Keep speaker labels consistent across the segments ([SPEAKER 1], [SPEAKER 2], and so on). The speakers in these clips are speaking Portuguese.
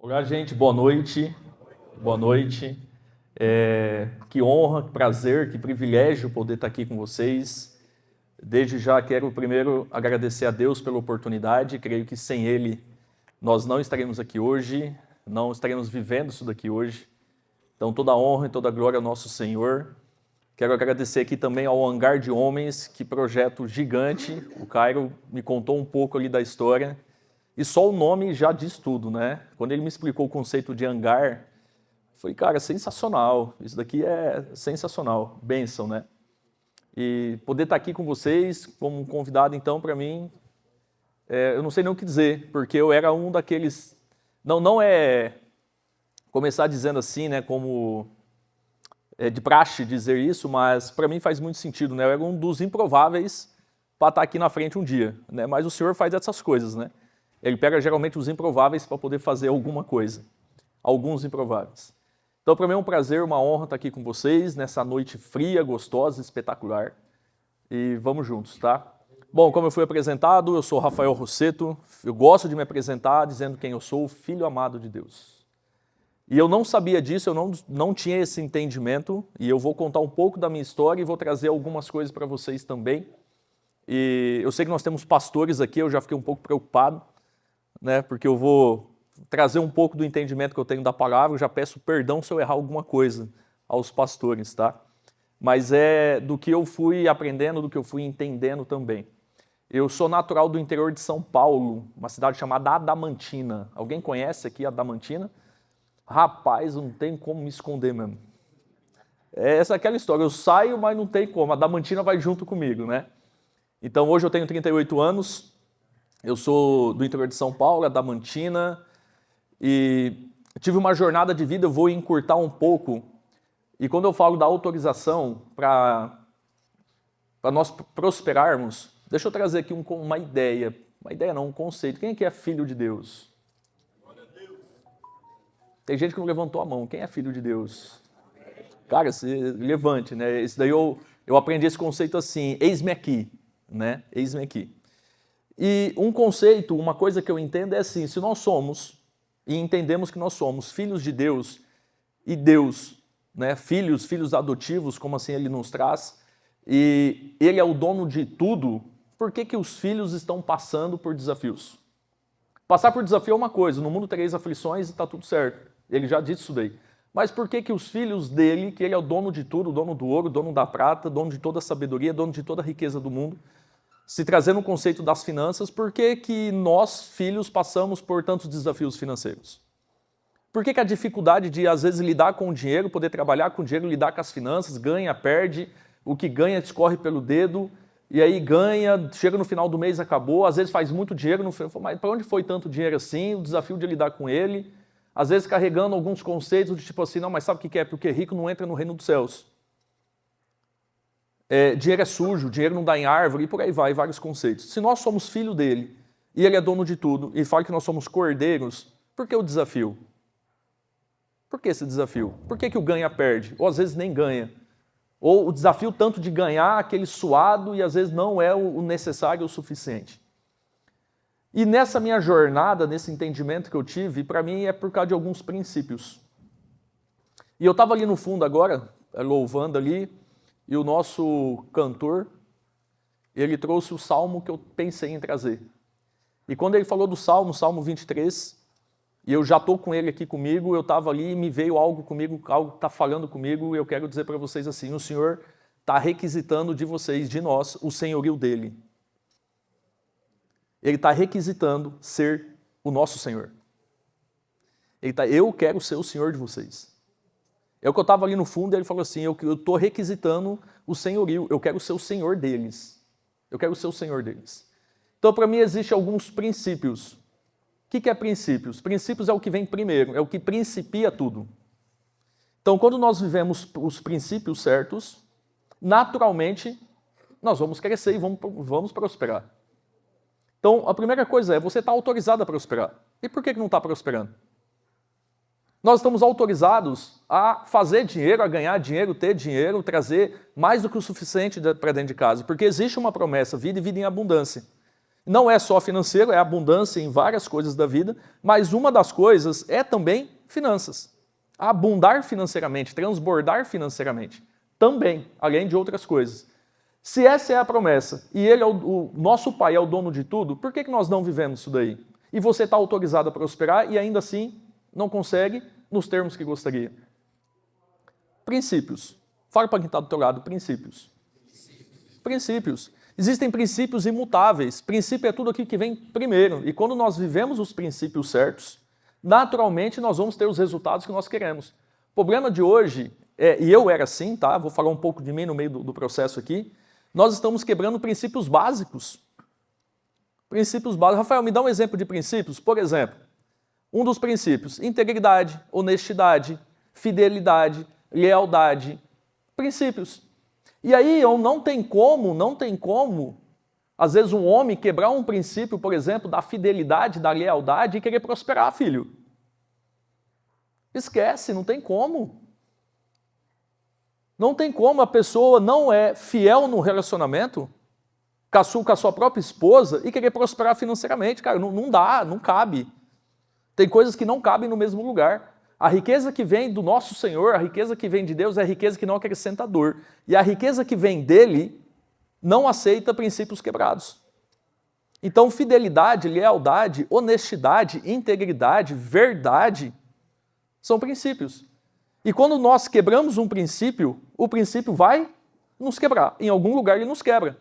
[SPEAKER 1] Olá, gente, boa noite. Boa noite. Que honra, que prazer, que privilégio poder estar aqui com vocês. Desde já quero primeiro agradecer a Deus pela oportunidade. Creio que sem Ele nós não estaremos aqui hoje, não estaremos vivendo isso daqui hoje. Então toda a honra e toda a glória ao nosso Senhor. Quero agradecer aqui também ao Hangar de Homens, que projeto gigante. O Cairo me contou um pouco ali da história. E só o nome já diz tudo, né? Quando ele me explicou o conceito de hangar, foi, cara, sensacional. Isso daqui é sensacional. Bênção, né? E poder estar aqui com vocês como convidado, então, para mim, eu não sei nem o que dizer, porque eu era um daqueles... Não é começar dizendo assim, né, como de praxe dizer isso, mas para mim faz muito sentido, né? Eu era um dos improváveis para estar aqui na frente um dia, né? Mas o Senhor faz essas coisas, né? Ele pega geralmente os improváveis para poder fazer alguma coisa. Alguns improváveis. Então, para mim é um prazer, uma honra estar aqui com vocês nessa noite fria, gostosa, espetacular. E vamos juntos, tá? Bom, como eu fui apresentado, eu sou Rafael Rosseto. Eu gosto de me apresentar dizendo quem eu sou, o filho amado de Deus. E eu não sabia disso, eu não tinha esse entendimento. E eu vou contar um pouco da minha história e vou trazer algumas coisas para vocês também. E eu sei que nós temos pastores aqui, eu já fiquei um pouco preocupado, né, porque eu vou trazer um pouco do entendimento que eu tenho da palavra. Eu já peço perdão se eu errar alguma coisa aos pastores, tá? Mas é do que eu fui aprendendo, do que eu fui entendendo também. Eu sou natural do interior de São Paulo, uma cidade chamada Adamantina. Alguém conhece aqui Adamantina? Rapaz, não tem como me esconder mesmo. Essa é aquela história, eu saio, mas não tem como, a Adamantina vai junto comigo, né? Então hoje eu tenho 38 anos, eu sou do interior de São Paulo, Adamantina, e tive uma jornada de vida, eu vou encurtar um pouco. E quando eu falo da autorização para nós prosperarmos, deixa eu trazer aqui uma ideia não, um conceito. Quem é que é filho de Deus? Tem gente que não levantou a mão. Quem é filho de Deus? Cara, você levante, né? Esse daí eu aprendi esse conceito assim, eis-me aqui, né? Eis-me aqui. E um conceito, uma coisa que eu entendo é assim, se nós somos, e entendemos que nós somos filhos de Deus, e Deus, né, filhos adotivos, como assim ele nos traz, e ele é o dono de tudo, por que os filhos estão passando por desafios? Passar por desafio é uma coisa, no mundo tereis aflições e está tudo certo, ele já disse isso daí. Mas por que os filhos dele, que ele é o dono de tudo, o dono do ouro, o dono da prata, dono de toda a sabedoria, dono de toda a riqueza do mundo, se trazendo o conceito das finanças, por que nós, filhos, passamos por tantos desafios financeiros? Por que a dificuldade de, às vezes, lidar com o dinheiro, poder trabalhar com o dinheiro, lidar com as finanças, ganha, perde, o que ganha escorre pelo dedo, e aí ganha, chega no final do mês, acabou, às vezes faz muito dinheiro, mas para onde foi tanto dinheiro assim? O desafio de lidar com ele, às vezes carregando alguns conceitos de tipo assim, não, mas sabe o que é? Porque rico não entra no reino dos céus. Dinheiro é sujo, dinheiro não dá em árvore, e por aí vai, vários conceitos. Se nós somos filho dele, e ele é dono de tudo, e fala que nós somos cordeiros, por que o desafio? Por que esse desafio? Por que o ganha perde? Ou às vezes nem ganha. Ou o desafio tanto de ganhar aquele suado, e às vezes não é o necessário o suficiente. E nessa minha jornada, nesse entendimento que eu tive, para mim é por causa de alguns princípios. E eu estava ali no fundo agora, louvando ali, e o nosso cantor, ele trouxe o salmo que eu pensei em trazer. E quando ele falou do Salmo 23, e eu já estou com ele aqui comigo, eu estava ali e me veio algo comigo, algo está falando comigo, e eu quero dizer para vocês assim, o Senhor está requisitando de vocês, de nós, o senhorio dele. Ele está requisitando ser o nosso Senhor. Eu quero ser o Senhor de vocês. É o que eu estava ali no fundo, e ele falou assim, eu estou requisitando o senhorio, eu quero ser o Senhor deles. Eu quero ser o Senhor deles. Então, para mim, existem alguns princípios. O que é princípios? Princípios é o que vem primeiro, é o que principia tudo. Então, quando nós vivemos os princípios certos, naturalmente, nós vamos crescer e vamos prosperar. Então, a primeira coisa é, você está autorizado a prosperar. E por que não está prosperando? Nós estamos autorizados a fazer dinheiro, a ganhar dinheiro, ter dinheiro, trazer mais do que o suficiente para dentro de casa. Porque existe uma promessa, vida e vida em abundância. Não é só financeiro, é abundância em várias coisas da vida, mas uma das coisas é também finanças. Abundar financeiramente, transbordar financeiramente, também, além de outras coisas. Se essa é a promessa e ele é o nosso Pai é o dono de tudo, por que nós não vivemos isso daí? E você está autorizado a prosperar e ainda assim não consegue nos termos que gostaria. Princípios. Fala para quem está do teu lado, princípios. Princípios. Existem princípios imutáveis. Princípio é tudo aquilo que vem primeiro. E quando nós vivemos os princípios certos, naturalmente nós vamos ter os resultados que nós queremos. O problema de hoje, e eu era assim, tá? Vou falar um pouco de mim no meio do processo aqui, nós estamos quebrando princípios básicos. Princípios básicos. Rafael, me dá um exemplo de princípios? Por exemplo, um dos princípios, integridade, honestidade, fidelidade, lealdade, princípios. E aí não tem como, às vezes um homem quebrar um princípio, por exemplo, da fidelidade, da lealdade e querer prosperar, filho. Esquece, não tem como. Não tem como a pessoa não é fiel no relacionamento com a sua própria esposa e querer prosperar financeiramente. Cara, não dá, não cabe. Tem coisas que não cabem no mesmo lugar. A riqueza que vem do nosso Senhor, a riqueza que vem de Deus é a riqueza que não acrescenta dor. E a riqueza que vem dele não aceita princípios quebrados. Então, fidelidade, lealdade, honestidade, integridade, verdade são princípios. E quando nós quebramos um princípio, o princípio vai nos quebrar. Em algum lugar ele nos quebra.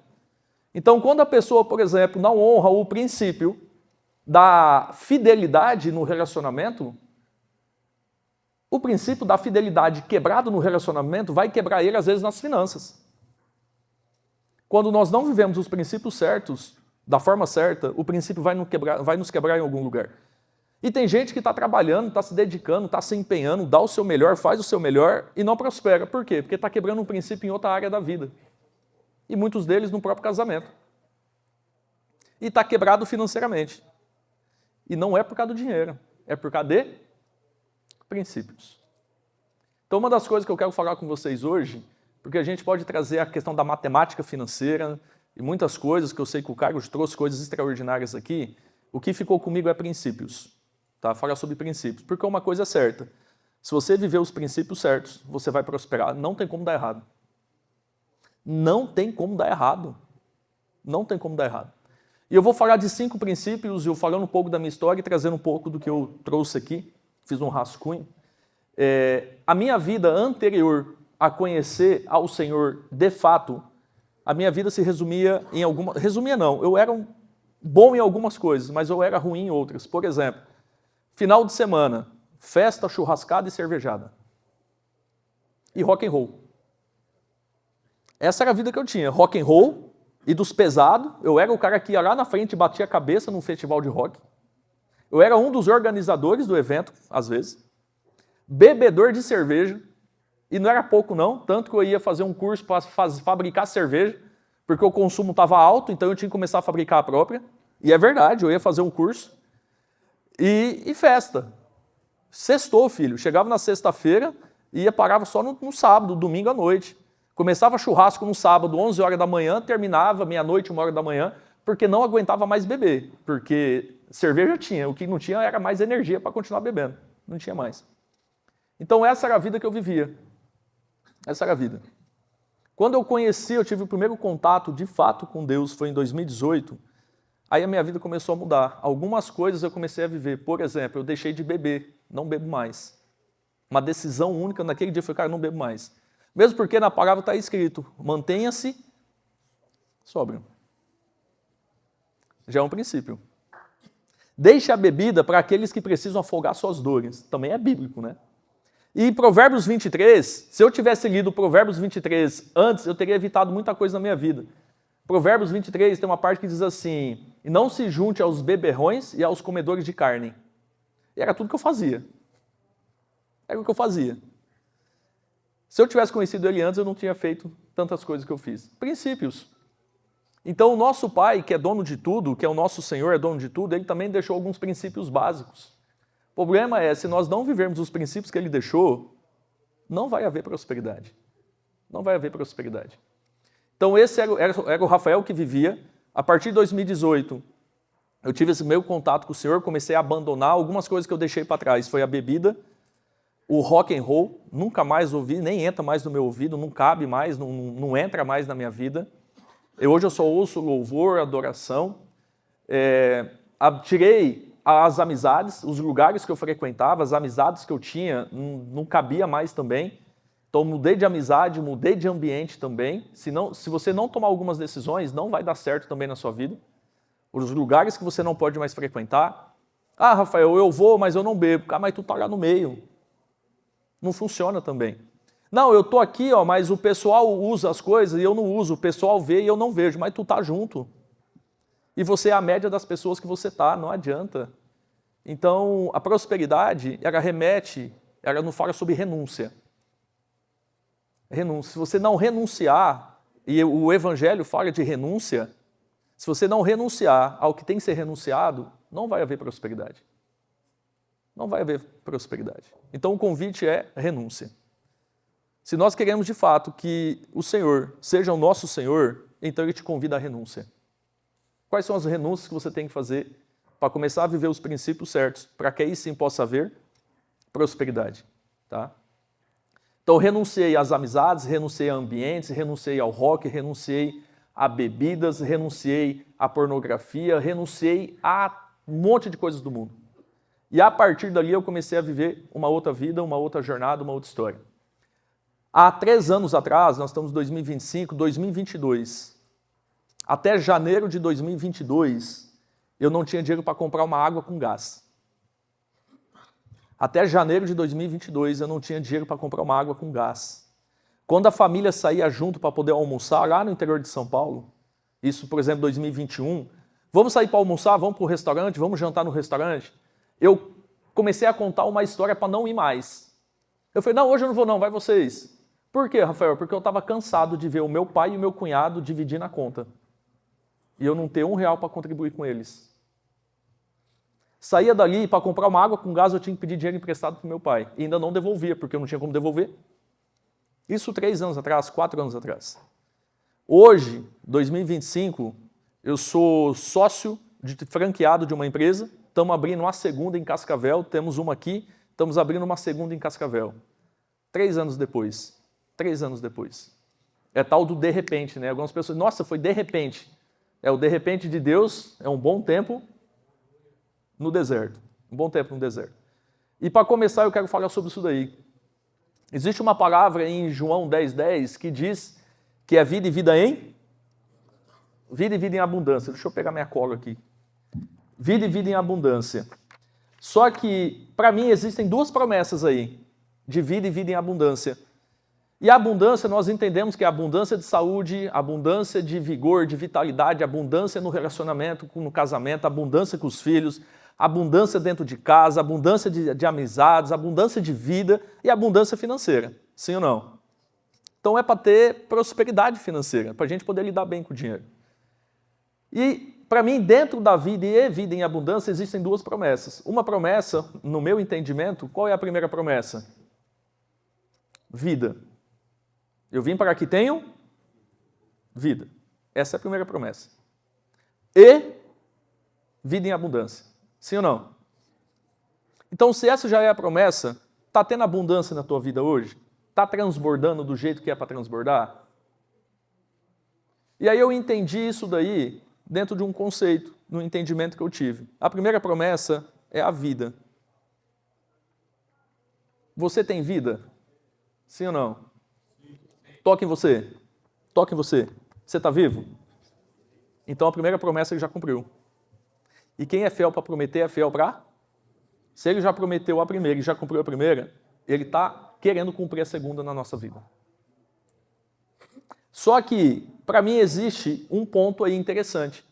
[SPEAKER 1] Então, quando a pessoa, por exemplo, não honra o princípio da fidelidade no relacionamento, o princípio da fidelidade quebrado no relacionamento vai quebrar ele, às vezes, nas finanças. Quando nós não vivemos os princípios certos, da forma certa, o princípio vai nos quebrar em algum lugar. E tem gente que está trabalhando, está se dedicando, está se empenhando, dá o seu melhor, faz o seu melhor e não prospera. Por quê? Porque está quebrando um princípio em outra área da vida. E muitos deles no próprio casamento. E está quebrado financeiramente. E não é por causa do dinheiro, é por causa de princípios. Então, uma das coisas que eu quero falar com vocês hoje, porque a gente pode trazer a questão da matemática financeira e muitas coisas, que eu sei que o Carlos trouxe coisas extraordinárias aqui, o que ficou comigo é princípios. Tá? Falar sobre princípios, porque uma coisa é certa, se você viver os princípios certos, você vai prosperar, não tem como dar errado. Não tem como dar errado. Não tem como dar errado. E eu vou falar de 5 princípios, eu falando um pouco da minha história e trazendo um pouco do que eu trouxe aqui, fiz um rascunho. A minha vida anterior a conhecer ao Senhor, de fato, a minha vida se resumia em alguma... Resumia não, eu era bom em algumas coisas, mas eu era ruim em outras. Por exemplo, final de semana, festa, churrascada e cervejada. E rock and roll. Essa era a vida que eu tinha, rock and roll e dos pesados. Eu era o cara que ia lá na frente e batia a cabeça num festival de rock. Eu era um dos organizadores do evento, às vezes. Bebedor de cerveja. E não era pouco não, tanto que eu ia fazer um curso para fabricar cerveja, porque o consumo estava alto, então eu tinha que começar a fabricar a própria. E é verdade, eu ia fazer um curso. E festa. Sextou, filho. Chegava na sexta-feira e parava só no sábado, domingo à noite. Começava churrasco no sábado, 11 horas da manhã, terminava meia-noite, 1 hora da manhã, porque não aguentava mais beber. Porque cerveja tinha, o que não tinha era mais energia para continuar bebendo. Não tinha mais. Então essa era a vida que eu vivia. Essa era a vida. Quando eu conheci, eu tive o primeiro contato de fato com Deus, foi em 2018, aí a minha vida começou a mudar. Algumas coisas eu comecei a viver. Por exemplo, eu deixei de beber, não bebo mais. Uma decisão única naquele dia foi, cara, não bebo mais. Mesmo porque na palavra está escrito, mantenha-se sóbrio. Já é um princípio. Deixe a bebida para aqueles que precisam afogar suas dores. Também é bíblico, né? E Provérbios 23, se eu tivesse lido Provérbios 23 antes, eu teria evitado muita coisa na minha vida. Provérbios 23 tem uma parte que diz assim, e não se junte aos beberrões e aos comedores de carne. E era tudo que eu fazia. Era o que eu fazia. Se eu tivesse conhecido ele antes, eu não tinha feito tantas coisas que eu fiz. Princípios. Então, o nosso Pai, que é dono de tudo, que é o nosso Senhor, é dono de tudo, ele também deixou alguns princípios básicos. O problema é, se nós não vivermos os princípios que ele deixou, não vai haver prosperidade. Não vai haver prosperidade. Então, esse era o Rafael que vivia. A partir de 2018, eu tive esse meu contato com o Senhor, comecei a abandonar algumas coisas que eu deixei para trás. Foi a bebida, o rock and roll, nunca mais ouvi, nem entra mais no meu ouvido, não cabe mais, não entra mais na minha vida. Hoje eu só ouço louvor, adoração. Tirei as amizades, os lugares que eu frequentava, as amizades que eu tinha, não cabia mais também. Então mudei de amizade, mudei de ambiente também. Se você não tomar algumas decisões, não vai dar certo também na sua vida. Os lugares que você não pode mais frequentar. Ah, Rafael, eu vou, mas eu não bebo. Ah, mas tu tá lá no meio. Não funciona também. Não, eu tô aqui, ó, mas o pessoal usa as coisas e eu não uso. O pessoal vê e eu não vejo, mas tu tá junto. E você é a média das pessoas que você tá, não adianta. Então, a prosperidade, ela não fala sobre renúncia. Renúncia. Se você não renunciar, e o Evangelho fala de renúncia, se você não renunciar ao que tem que ser renunciado, não vai haver prosperidade. Não vai haver prosperidade. Então o convite é renúncia. Se nós queremos de fato que o Senhor seja o nosso Senhor, então Ele te convida à renúncia. Quais são as renúncias que você tem que fazer para começar a viver os princípios certos, para que aí sim possa haver prosperidade, tá? Então renunciei às amizades, renunciei a ambientes, renunciei ao rock, renunciei a bebidas, renunciei à pornografia, renunciei a um monte de coisas do mundo. E a partir dali eu comecei a viver uma outra vida, uma outra jornada, uma outra história. Há 3 anos atrás, nós estamos em 2025, 2022. Até janeiro de 2022, eu não tinha dinheiro para comprar uma água com gás. Até janeiro de 2022, eu não tinha dinheiro para comprar uma água com gás. Quando a família saía junto para poder almoçar, lá no interior de São Paulo, isso, por exemplo, 2021, vamos sair para almoçar, vamos para o restaurante, vamos jantar no restaurante, eu comecei a contar uma história para não ir mais. Eu falei, não, hoje eu não vou não, vai vocês. Por quê, Rafael? Porque eu estava cansado de ver o meu pai e o meu cunhado dividir na conta. E eu não ter R$1 para contribuir com eles. Saía dali, para comprar uma água com gás, eu tinha que pedir dinheiro emprestado para o meu pai. E ainda não devolvia, porque eu não tinha como devolver. Isso 3 anos atrás, 4 anos atrás. Hoje, 2025, eu sou sócio franqueado de uma empresa. Estamos abrindo uma segunda em Cascavel. Temos uma aqui, estamos abrindo uma segunda em Cascavel. 3 anos depois. 3 anos depois. É tal do de repente, né? Algumas pessoas, nossa, foi de repente. O de repente de Deus, é um bom tempo no deserto. Um bom tempo no deserto. E para começar, eu quero falar sobre isso daí. Existe uma palavra em João 10:10 que diz que é vida e vida em? Vida e vida em abundância. Deixa eu pegar minha cola aqui. Vida e vida em abundância. Só que, para mim, existem 2 promessas aí, de vida e vida em abundância. E a abundância, nós entendemos que é abundância de saúde, abundância de vigor, de vitalidade, abundância no relacionamento, no casamento, abundância com os filhos, abundância dentro de casa, abundância de amizades, abundância de vida e abundância financeira. Sim ou não? Então é para ter prosperidade financeira, para a gente poder lidar bem com o dinheiro. E, para mim, dentro da vida e vida em abundância, existem 2 promessas. Uma promessa, no meu entendimento, qual é a primeira promessa? Vida. Eu vim para que tenham vida. Essa é a primeira promessa. E vida em abundância. Sim ou não? Então, se essa já é a promessa, está tendo abundância na tua vida hoje? Está transbordando do jeito que é para transbordar? E aí eu entendi isso daí dentro de um conceito, no entendimento que eu tive. A primeira promessa é a vida. Você tem vida? Sim ou não? Toca em você. Toca em você. Você está vivo? Então a primeira promessa ele já cumpriu. E quem é fiel para prometer é fiel para? Se ele já prometeu a primeira e já cumpriu a primeira, ele está querendo cumprir a segunda na nossa vida. Só que, para mim, existe um ponto aí interessante.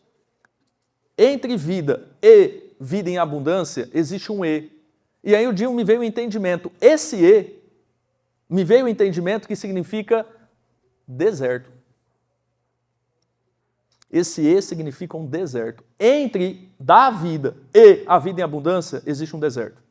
[SPEAKER 1] Entre vida e vida em abundância, existe um E. E aí um dia me veio o entendimento. Esse E, me veio o entendimento que significa deserto. Esse E significa um deserto. Entre da vida e a vida em abundância, existe um deserto.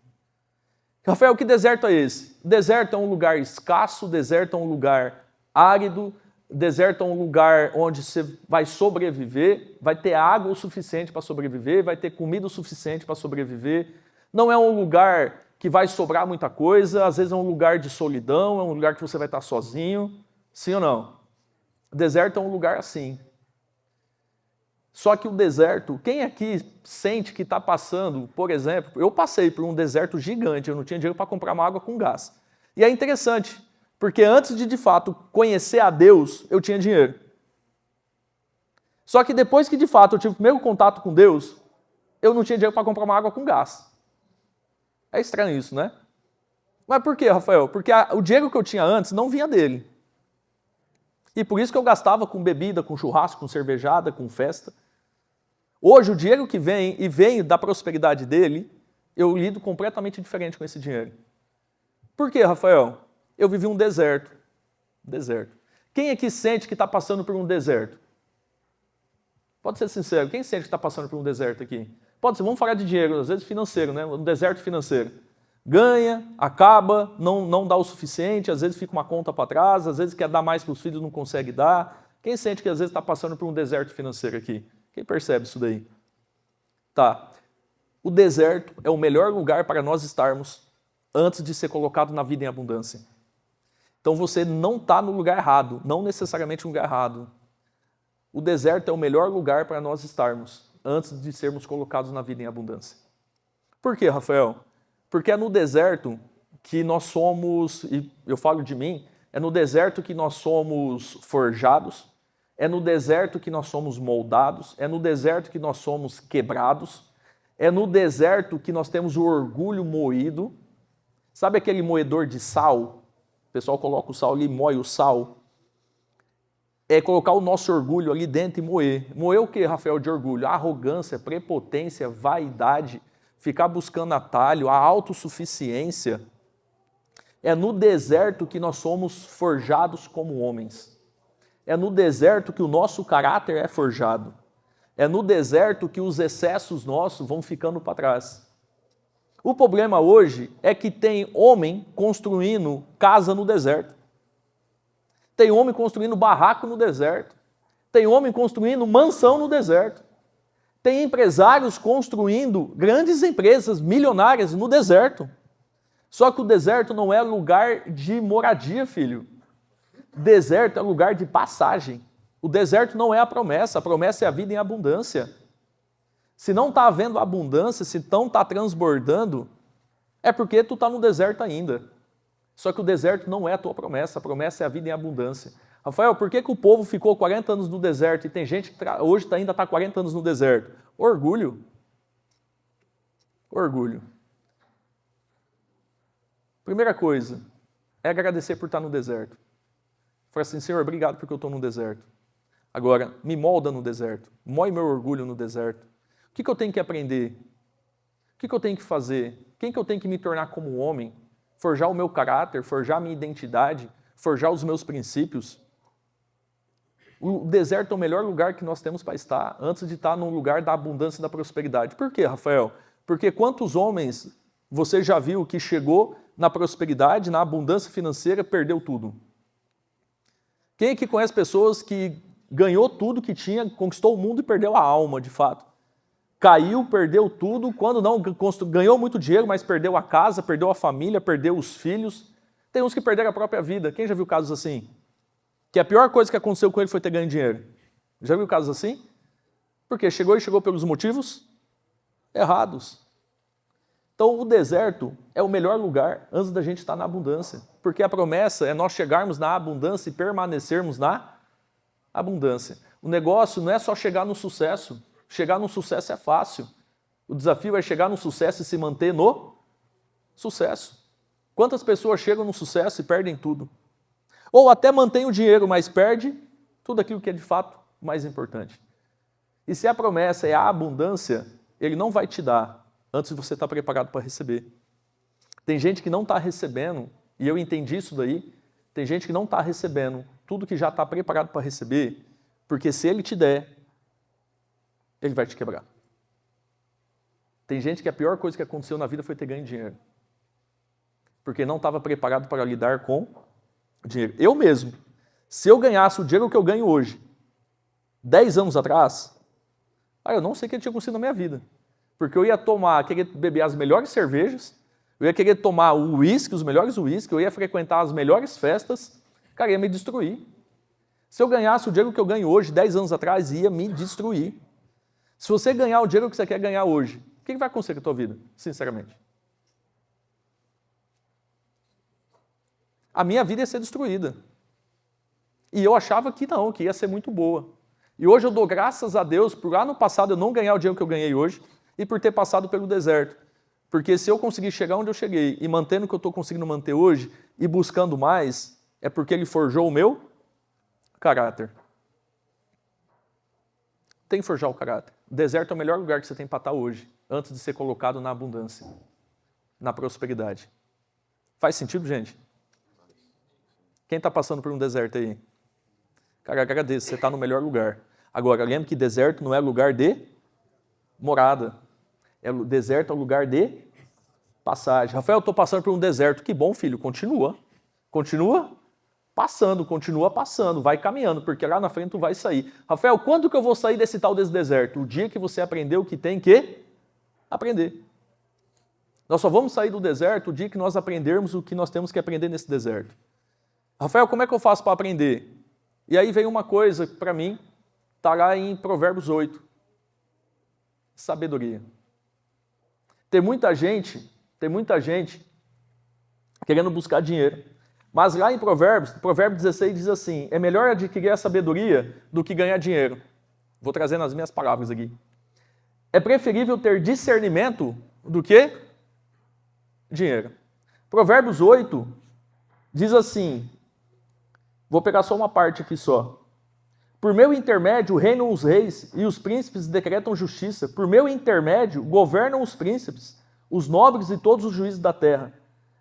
[SPEAKER 1] Rafael, que deserto é esse? Deserto é um lugar escasso, deserto é um lugar árido, Deserto é um lugar onde você vai sobreviver, vai ter água o suficiente para sobreviver, vai ter comida o suficiente para sobreviver. Não é um lugar que vai sobrar muita coisa, às vezes é um lugar de solidão, é um lugar que você vai estar sozinho. Sim ou não? O deserto é um lugar assim. Só que o deserto, quem aqui sente que está passando, por exemplo, eu passei por um deserto gigante, eu não tinha dinheiro para comprar uma água com gás. E é interessante, porque antes de fato conhecer a Deus, eu tinha dinheiro. Só que depois que de fato eu tive o primeiro contato com Deus, eu não tinha dinheiro para comprar uma água com gás. É estranho isso, né? Mas por quê, Rafael? Porque o dinheiro que eu tinha antes não vinha dele. E por isso que eu gastava com bebida, com churrasco, com cervejada, com festa. Hoje, o dinheiro que vem, e vem da prosperidade dele, eu lido completamente diferente com esse dinheiro. Por quê, Rafael? Eu vivi um deserto. Deserto. Quem aqui sente que está passando por um deserto? Pode ser sincero, quem sente que está passando por um deserto aqui? Pode ser, vamos falar de dinheiro, às vezes financeiro, né? Um deserto financeiro. Ganha, acaba, não dá o suficiente, às vezes fica uma conta para trás, às vezes quer dar mais para os filhos, não consegue dar. Quem sente que às vezes está passando por um deserto financeiro aqui? Quem percebe isso daí? Tá. O deserto é o melhor lugar para nós estarmos antes de ser colocado na vida em abundância. Então você não está no lugar errado, não necessariamente no lugar errado. O deserto é o melhor lugar para nós estarmos antes de sermos colocados na vida em abundância. Por quê, Rafael? Porque é no deserto que nós somos, e eu falo de mim, é no deserto que nós somos forjados, é no deserto que nós somos moldados, é no deserto que nós somos quebrados, é no deserto que nós temos o orgulho moído. Sabe aquele moedor de sal? O pessoal coloca o sal ali, moe o sal. É colocar o nosso orgulho ali dentro e moer. Moer o que, Rafael, de orgulho? A arrogância, prepotência, vaidade, ficar buscando atalho, a autossuficiência. É no deserto que nós somos forjados como homens. É no deserto que o nosso caráter é forjado. É no deserto que os excessos nossos vão ficando para trás. O problema hoje é que tem homem construindo casa no deserto. Tem homem construindo barraco no deserto. Tem homem construindo mansão no deserto. Tem empresários construindo grandes empresas milionárias no deserto. Só que o deserto não é lugar de moradia, filho. Deserto é lugar de passagem. O deserto não é a promessa é a vida em abundância. Se não está havendo abundância, se não está transbordando, é porque tu está no deserto ainda. Só que o deserto não é a tua promessa, a promessa é a vida em abundância. Rafael, por que o povo ficou 40 anos no deserto e tem gente que hoje ainda está 40 anos no deserto? Orgulho. Orgulho. Primeira coisa, é agradecer por estar no deserto. Fala assim, Senhor, obrigado porque eu estou no deserto. Agora, me molda no deserto, moe meu orgulho no deserto. O que eu tenho que aprender? O que eu tenho que fazer? Quem que eu tenho que me tornar como homem? Forjar o meu caráter, forjar a minha identidade, forjar os meus princípios. O deserto é o melhor lugar que nós temos para estar, antes de estar no lugar da abundância e da prosperidade. Por quê, Rafael? Porque quantos homens você já viu que chegou na prosperidade, na abundância financeira, perdeu tudo? Quem aqui conhece pessoas que ganhou tudo que tinha, conquistou o mundo e perdeu a alma, de fato? Caiu, perdeu tudo, quando não, ganhou muito dinheiro, mas perdeu a casa, perdeu a família, perdeu os filhos. Tem uns que perderam a própria vida. Quem já viu casos assim? Que a pior coisa que aconteceu com ele foi ter ganho dinheiro. Já viu casos assim? Porque chegou pelos motivos errados. Então o deserto é o melhor lugar antes da gente estar na abundância. Porque a promessa é nós chegarmos na abundância e permanecermos na abundância. O negócio não é só chegar no sucesso. Chegar no sucesso é fácil. O desafio é chegar no sucesso e se manter no sucesso. Quantas pessoas chegam no sucesso e perdem tudo? Ou até mantém o dinheiro, mas perde tudo aquilo que é de fato mais importante. E se a promessa é a abundância, ele não vai te dar antes de você estar preparado para receber. Tem gente que não está recebendo, e eu entendi isso daí, tem gente que não está recebendo tudo que já está preparado para receber, porque se ele te der, ele vai te quebrar. Tem gente que a pior coisa que aconteceu na vida foi ter ganho dinheiro. Porque não estava preparado para lidar com dinheiro. Eu mesmo, Se eu ganhasse o dinheiro que eu ganho hoje, 10 anos atrás, eu não sei o que tinha acontecido na minha vida. Porque eu ia querer beber as melhores cervejas, eu ia querer tomar o uísque, os melhores uísques, eu ia frequentar as melhores festas, cara, ia me destruir. Se eu ganhasse o dinheiro que eu ganho hoje, 10 anos atrás, ia me destruir. Se você ganhar o dinheiro que você quer ganhar hoje, o que vai acontecer com a tua vida, sinceramente? A minha vida ia ser destruída. E eu achava que não, que ia ser muito boa. E hoje eu dou graças a Deus por lá no passado eu não ganhar o dinheiro que eu ganhei hoje e por ter passado pelo deserto. Porque se eu conseguir chegar onde eu cheguei e mantendo o que eu estou conseguindo manter hoje e buscando mais, é porque Ele forjou o meu caráter. Tem que forjar o caráter. O deserto é o melhor lugar que você tem para estar hoje, antes de ser colocado na abundância, na prosperidade. Faz sentido, gente? Quem está passando por um deserto aí? Cara, agradeço, você está no melhor lugar. Agora, lembre que deserto não é lugar de morada. Deserto é lugar de passagem. Rafael, eu estou passando por um deserto. Que bom, filho, continua. Continua passando, vai caminhando, porque lá na frente tu vai sair. Rafael, quando que eu vou sair desse deserto? O dia que você aprendeu o que tem que aprender. Nós só vamos sair do deserto o dia que nós aprendermos o que nós temos que aprender nesse deserto. Rafael, como é que eu faço para aprender? E aí vem uma coisa para mim, está lá em Provérbios 8. Sabedoria. Tem muita gente querendo buscar dinheiro. Mas lá em Provérbios 16 diz assim, é melhor adquirir a sabedoria do que ganhar dinheiro. Vou trazer nas minhas palavras aqui. É preferível ter discernimento do que dinheiro. Provérbios 8 diz assim, vou pegar só uma parte aqui só. Por meu intermédio reinam os reis e os príncipes decretam justiça. Por meu intermédio governam os príncipes, os nobres e todos os juízes da terra.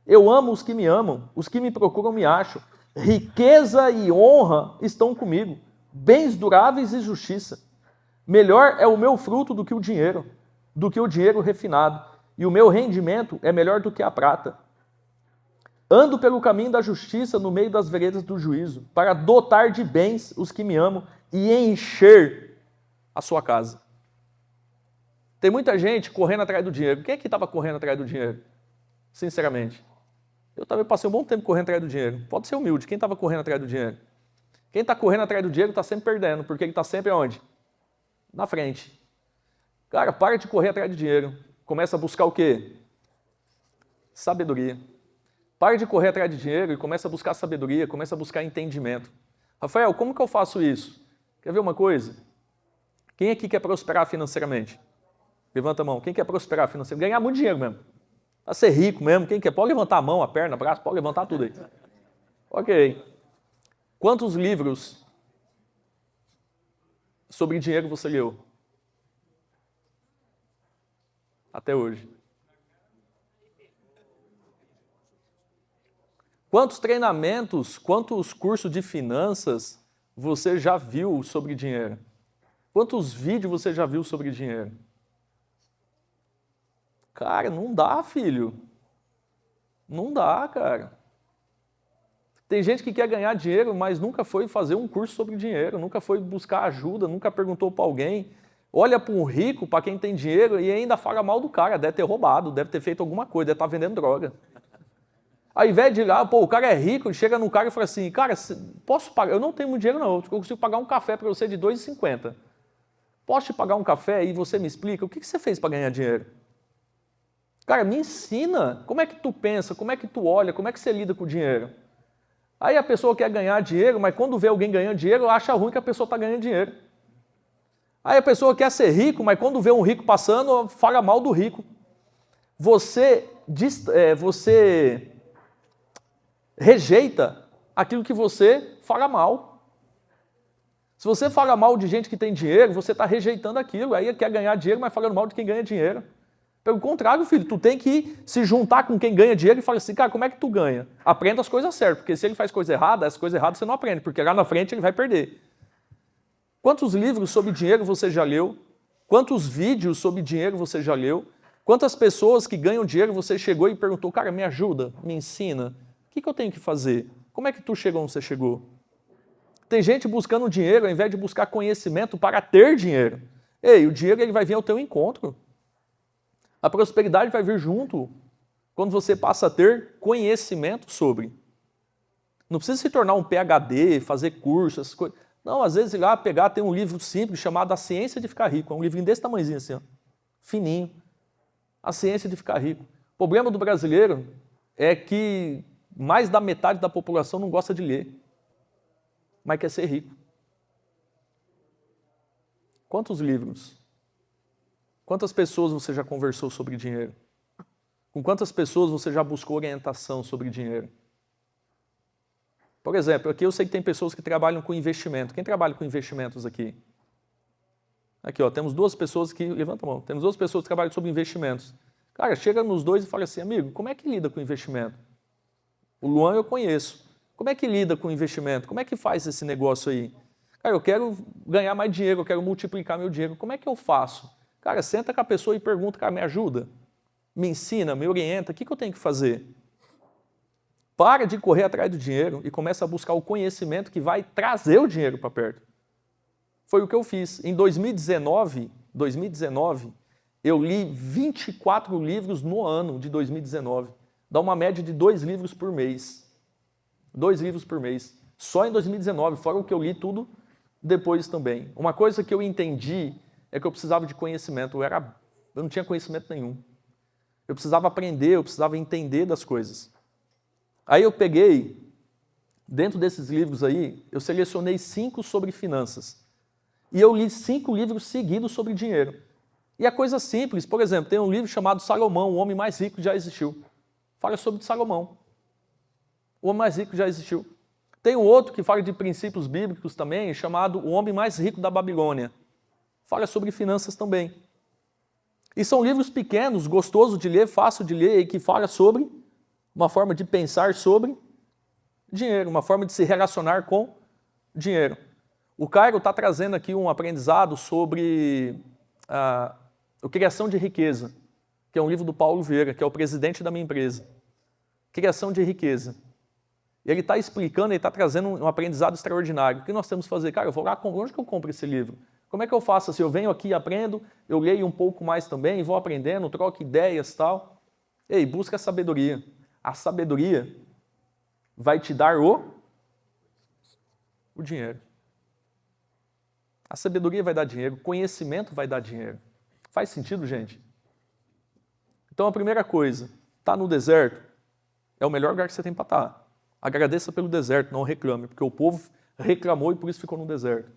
[SPEAKER 1] Eu amo os que me amam, os que me procuram me acham. Riqueza e honra estão comigo, bens duráveis e justiça. Melhor é o meu fruto do que o dinheiro refinado, e o meu rendimento é melhor do que a prata. Ando pelo caminho da justiça no meio das veredas do juízo, para dotar de bens os que me amam e encher a sua casa. Tem muita gente correndo atrás do dinheiro. Quem é que estava correndo atrás do dinheiro? Sinceramente. Eu também passei um bom tempo correndo atrás do dinheiro. Pode ser humilde. Quem estava correndo atrás do dinheiro? Quem está correndo atrás do dinheiro está sempre perdendo, porque ele está sempre onde? Na frente. Cara, para de correr atrás de dinheiro. Começa a buscar o quê? Sabedoria. Pare de correr atrás de dinheiro e começa a buscar sabedoria, começa a buscar entendimento. Rafael, como que eu faço isso? Quer ver uma coisa? Quem aqui quer prosperar financeiramente? Levanta a mão. Quem quer prosperar financeiramente? Ganhar muito dinheiro mesmo. Para ser rico mesmo. Quem quer? Pode levantar a mão, a perna, o braço, pode levantar tudo aí. Ok. Quantos livros sobre dinheiro você leu? Até hoje. Quantos treinamentos, quantos cursos de finanças você já viu sobre dinheiro? Quantos vídeos você já viu sobre dinheiro? Cara, não dá, filho. Não dá, cara. Tem gente que quer ganhar dinheiro, mas nunca foi fazer um curso sobre dinheiro, nunca foi buscar ajuda, nunca perguntou para alguém. Olha para um rico, para quem tem dinheiro, e ainda fala mal do cara, deve ter roubado, deve ter feito alguma coisa, deve estar vendendo droga. Ao invés de ir lá, o cara é rico, chega no cara e fala assim, cara, posso pagar? Eu não tenho muito dinheiro não, eu consigo pagar um café para você de R$ 2,50. Posso te pagar um café e você me explica o que você fez para ganhar dinheiro? Cara, me ensina, como é que tu pensa, como é que tu olha, como é que você lida com o dinheiro? Aí a pessoa quer ganhar dinheiro, mas quando vê alguém ganhando dinheiro, acha ruim que a pessoa está ganhando dinheiro. Aí a pessoa quer ser rico, mas quando vê um rico passando, fala mal do rico. Você rejeita aquilo que você fala mal. Se você fala mal de gente que tem dinheiro, você está rejeitando aquilo. Aí quer ganhar dinheiro, mas falando mal de quem ganha dinheiro. Pelo contrário, filho, tu tem que se juntar com quem ganha dinheiro e falar assim, cara, como é que tu ganha? Aprenda as coisas certas, porque se ele faz coisa errada, as coisas erradas você não aprende, porque lá na frente ele vai perder. Quantos livros sobre dinheiro você já leu? Quantos vídeos sobre dinheiro você já leu? Quantas pessoas que ganham dinheiro você chegou e perguntou, cara, me ajuda, me ensina, o que eu tenho que fazer? Como é que tu chegou onde você chegou? Tem gente buscando dinheiro ao invés de buscar conhecimento para ter dinheiro. Ei, o dinheiro ele vai vir ao teu encontro. A prosperidade vai vir junto quando você passa a ter conhecimento sobre. Não precisa se tornar um PhD, fazer curso, essas coisas. Não, às vezes ir lá pegar, tem um livro simples chamado A Ciência de Ficar Rico. É um livrinho desse tamanhozinho assim, ó, fininho. A Ciência de Ficar Rico. O problema do brasileiro é que mais da metade da população não gosta de ler, mas quer ser rico. Quantos livros? Quantas pessoas você já conversou sobre dinheiro? Com quantas pessoas você já buscou orientação sobre dinheiro? Por exemplo, aqui eu sei que tem pessoas que trabalham com investimento. Quem trabalha com investimentos aqui? Aqui, ó, temos duas pessoas que... Levanta a mão. Temos duas pessoas que trabalham sobre investimentos. Cara, chega nos dois e fala assim, amigo, como é que lida com investimento? O Luan eu conheço. Como é que lida com investimento? Como é que faz esse negócio aí? Cara, eu quero ganhar mais dinheiro, eu quero multiplicar meu dinheiro. Como é que eu faço? Cara, senta com a pessoa e pergunta, cara, me ajuda? Me ensina, me orienta, o que eu tenho que fazer? Para de correr atrás do dinheiro e começa a buscar o conhecimento que vai trazer o dinheiro para perto. Foi o que eu fiz. Em 2019, eu li 24 livros no ano de 2019. Dá uma média de 2 livros por mês. 2 livros por mês. Só em 2019, fora o que eu li tudo depois também. Uma coisa que eu entendi é que eu precisava de conhecimento. Eu não tinha conhecimento nenhum. Eu precisava aprender, eu precisava entender das coisas. Aí eu peguei, dentro desses livros aí, eu selecionei 5 sobre finanças. E eu li 5 livros seguidos sobre dinheiro. E é coisa simples, por exemplo, tem um livro chamado Salomão, o homem mais rico que já existiu. Fala sobre Salomão. O homem mais rico que já existiu. Tem um outro que fala de princípios bíblicos também, chamado O Homem Mais Rico da Babilônia. Fala sobre finanças também. E são livros pequenos, gostosos de ler, fácil de ler, e que fala sobre uma forma de pensar sobre dinheiro, uma forma de se relacionar com dinheiro. O Cairo está trazendo aqui um aprendizado sobre a Criação de Riqueza, que é um livro do Paulo Vieira, que é o presidente da minha empresa. Criação de Riqueza. Ele está explicando, ele está trazendo um aprendizado extraordinário. O que nós temos que fazer? Cara, eu vou lá, onde que eu compro esse livro? Como é que eu faço assim? Eu venho aqui, aprendo, eu leio um pouco mais também, vou aprendendo, troco ideias e tal. Ei, busca a sabedoria. A sabedoria vai te dar o dinheiro. A sabedoria vai dar dinheiro, o conhecimento vai dar dinheiro. Faz sentido, gente? Então a primeira coisa, está no deserto, é o melhor lugar que você tem para estar. Agradeça pelo deserto, não reclame, porque o povo reclamou e por isso ficou no deserto.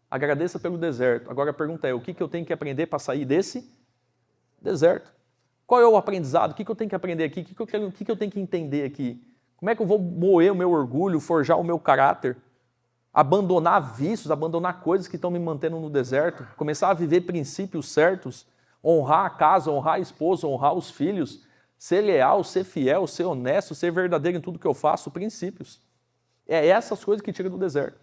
[SPEAKER 1] Agradeça pelo deserto. Agora a pergunta é, o que eu tenho que aprender para sair desse deserto? Qual é o aprendizado? O que eu tenho que aprender aqui? O que eu tenho que entender aqui? Como é que eu vou moer o meu orgulho, forjar o meu caráter? Abandonar vícios, abandonar coisas que estão me mantendo no deserto? Começar a viver princípios certos? Honrar a casa, honrar a esposa, honrar os filhos? Ser leal, ser fiel, ser honesto, ser verdadeiro em tudo que eu faço? Princípios. É essas coisas que tiram do deserto.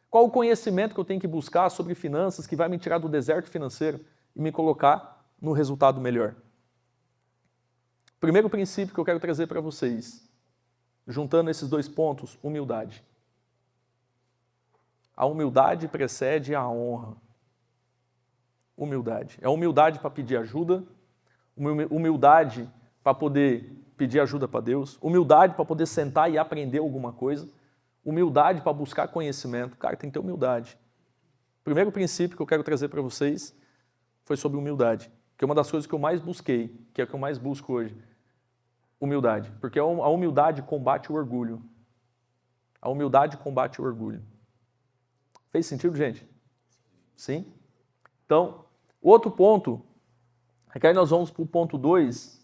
[SPEAKER 1] Qual o conhecimento que eu tenho que buscar sobre finanças que vai me tirar do deserto financeiro e me colocar no resultado melhor? Primeiro princípio que eu quero trazer para vocês, juntando esses 2 pontos, humildade. A humildade precede a honra. Humildade. É humildade para pedir ajuda, humildade para poder pedir ajuda para Deus, humildade para poder sentar e aprender alguma coisa, humildade para buscar conhecimento. Cara, tem que ter humildade. O primeiro princípio que eu quero trazer para vocês foi sobre humildade, que é uma das coisas que eu mais busquei, que é o que eu mais busco hoje. Humildade, porque a humildade combate o orgulho. A humildade combate o orgulho. Fez sentido, gente? Sim? Então, outro ponto, é que aí nós vamos para o ponto 2,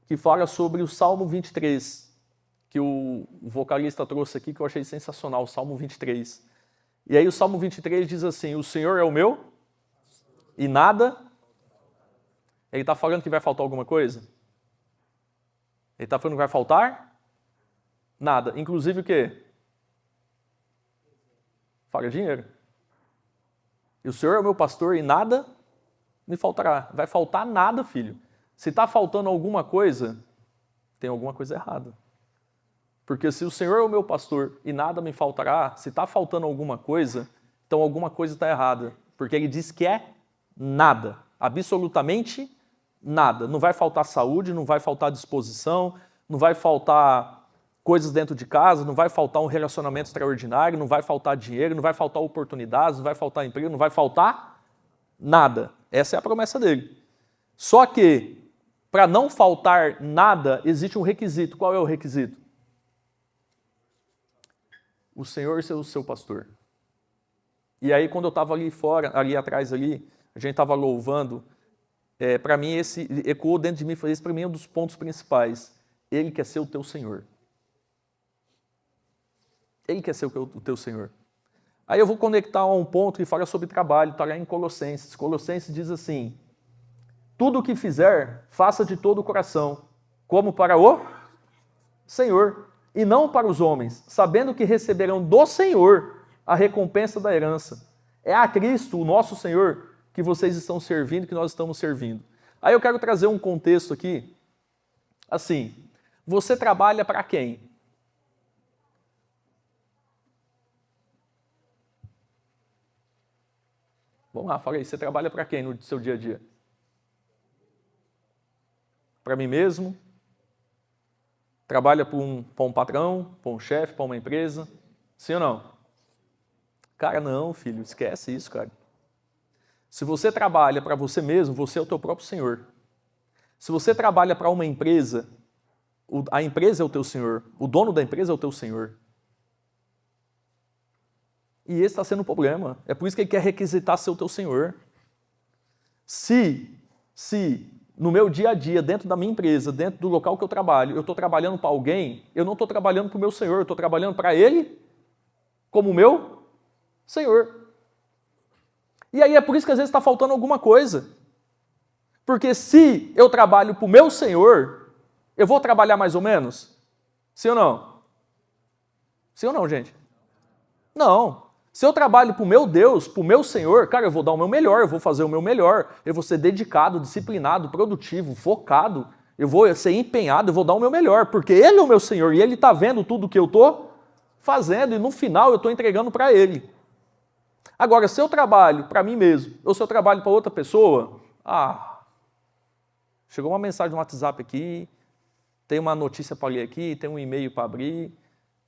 [SPEAKER 1] que fala sobre o Salmo 23, que o vocalista trouxe aqui, que eu achei sensacional, o Salmo 23. E aí o Salmo 23 diz assim, o Senhor é o meu e nada... Ele está falando que vai faltar alguma coisa? Ele está falando que vai faltar? Nada. Inclusive o quê? Fala dinheiro. E o Senhor é o meu pastor e nada me faltará. Vai faltar nada, filho. Se está faltando alguma coisa, tem alguma coisa errada. Porque se o Senhor é o meu pastor e nada me faltará, se está faltando alguma coisa, então alguma coisa está errada. Porque ele diz que é nada, absolutamente nada. Não vai faltar saúde, não vai faltar disposição, não vai faltar coisas dentro de casa, não vai faltar um relacionamento extraordinário, não vai faltar dinheiro, não vai faltar oportunidades, não vai faltar emprego, não vai faltar nada. Essa é a promessa dele. Só que, para não faltar nada, existe um requisito. Qual é o requisito? O Senhor ser o seu pastor. E aí, quando eu estava ali fora, ali atrás, ali, a gente estava louvando, para mim, esse ecoou dentro de mim, esse para mim é um dos pontos principais. Ele quer ser o teu Senhor. Ele quer ser o teu Senhor. Aí eu vou conectar a um ponto que fala sobre trabalho, está lá em Colossenses. Colossenses diz assim: tudo o que fizer, faça de todo o coração, como para o Senhor, e não para os homens, sabendo que receberão do Senhor a recompensa da herança. É a Cristo, o nosso Senhor, que vocês estão servindo, que nós estamos servindo. Aí eu quero trazer um contexto aqui, assim, você trabalha para quem? Vamos lá, fala aí, você trabalha para quem no seu dia a dia? Para mim mesmo? Trabalha para um patrão, para um chefe, para uma empresa? Sim ou não? Cara, não, filho, esquece isso, cara. Se você trabalha para você mesmo, você é o teu próprio Senhor. Se você trabalha para uma empresa, a empresa é o teu Senhor, o dono da empresa é o teu Senhor. E esse está sendo o problema. É por isso que ele quer requisitar ser o teu Senhor. Se no meu dia a dia, dentro da minha empresa, dentro do local que eu trabalho, eu estou trabalhando para alguém, eu não estou trabalhando para o meu Senhor, eu estou trabalhando para Ele como o meu Senhor. E aí é por isso que às vezes está faltando alguma coisa. Porque se eu trabalho para o meu Senhor, eu vou trabalhar mais ou menos? Sim ou não? Sim ou não, gente? Não. Se eu trabalho para o meu Deus, para o meu Senhor, cara, eu vou dar o meu melhor, eu vou fazer o meu melhor, eu vou ser dedicado, disciplinado, produtivo, focado, eu vou ser empenhado, eu vou dar o meu melhor, porque Ele é o meu Senhor e Ele está vendo tudo o que eu estou fazendo e no final eu estou entregando para Ele. Agora, se eu trabalho para mim mesmo, ou se eu trabalho para outra pessoa, chegou uma mensagem no WhatsApp aqui, tem uma notícia para ler aqui, tem um e-mail para abrir,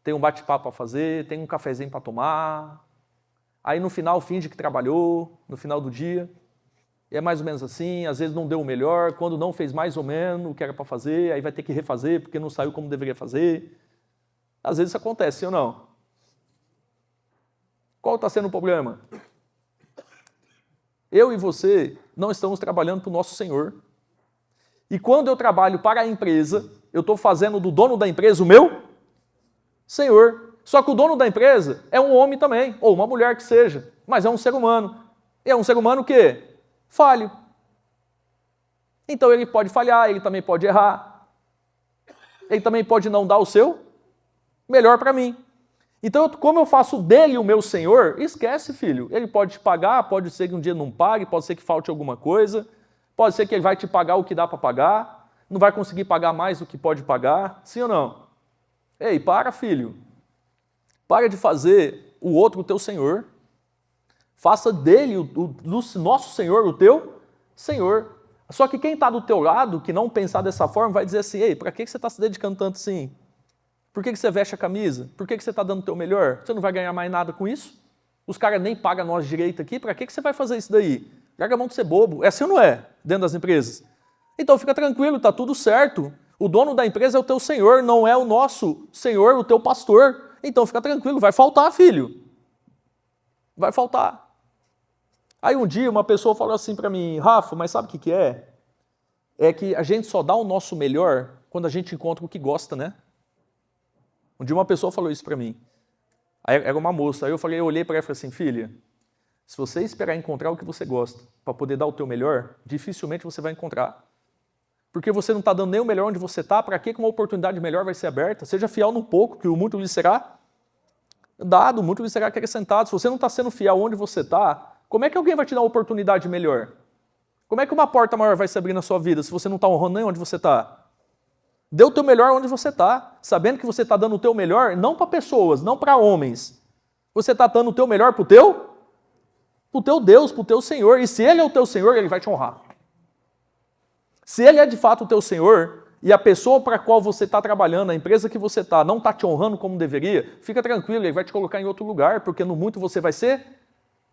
[SPEAKER 1] tem um bate-papo para fazer, tem um cafezinho para tomar. Aí no final finge que trabalhou, no final do dia. E é mais ou menos assim, às vezes não deu o melhor, quando não fez mais ou menos o que era para fazer, aí vai ter que refazer porque não saiu como deveria fazer. Às vezes isso acontece, sim ou não? Qual está sendo o problema? Eu e você não estamos trabalhando para o nosso Senhor. E quando eu trabalho para a empresa, eu estou fazendo do dono da empresa o meu Senhor. Só que o dono da empresa é um homem também, ou uma mulher que seja, mas é um ser humano. E é um ser humano o quê? Falho. Então ele pode falhar, ele também pode errar. Ele também pode não dar o seu melhor para mim. Então, como eu faço dele o meu Senhor, esquece, filho. Ele pode te pagar, pode ser que um dia não pague, pode ser que falte alguma coisa, pode ser que ele vai te pagar o que dá para pagar, não vai conseguir pagar mais do que pode pagar, sim ou não? Ei, para, filho. Para de fazer o outro o teu Senhor. Faça dele, do nosso Senhor, o teu Senhor. Só que quem está do teu lado, que não pensar dessa forma, vai dizer assim: ei, para que você está se dedicando tanto assim? Por que você veste a camisa? Por que você está dando o teu melhor? Você não vai ganhar mais nada com isso? Os caras nem pagam nós direito aqui, para que você vai fazer isso daí? Larga a mão de ser bobo. É assim ou não é? Dentro das empresas. Então fica tranquilo, está tudo certo. O dono da empresa é o teu Senhor, não é o nosso Senhor, o teu pastor. Então fica tranquilo, vai faltar, filho. Vai faltar. Aí um dia uma pessoa falou assim para mim: Rafa, mas sabe o que é? É que a gente só dá o nosso melhor quando a gente encontra o que gosta, né? Um dia uma pessoa falou isso para mim. Aí era uma moça. Aí eu olhei para ela e falei assim: filha, se você esperar encontrar o que você gosta para poder dar o teu melhor, dificilmente você vai encontrar. Porque você não está dando nem o melhor onde você está, para que uma oportunidade melhor vai ser aberta? Seja fiel no pouco, que o muito lhe será dado, o muito lhe será acrescentado. Se você não está sendo fiel onde você está, como é que alguém vai te dar uma oportunidade melhor? Como é que uma porta maior vai se abrir na sua vida se você não está honrando nem onde você está? Dê o teu melhor onde você está, sabendo que você está dando o teu melhor não para pessoas, não para homens. Você está dando o teu melhor para o teu Deus, para o teu Senhor. E se Ele é o teu Senhor, Ele vai te honrar. Se Ele é de fato o teu Senhor, e a pessoa para a qual você está trabalhando, a empresa que você está, não está te honrando como deveria, fica tranquilo, Ele vai te colocar em outro lugar, porque no muito você vai ser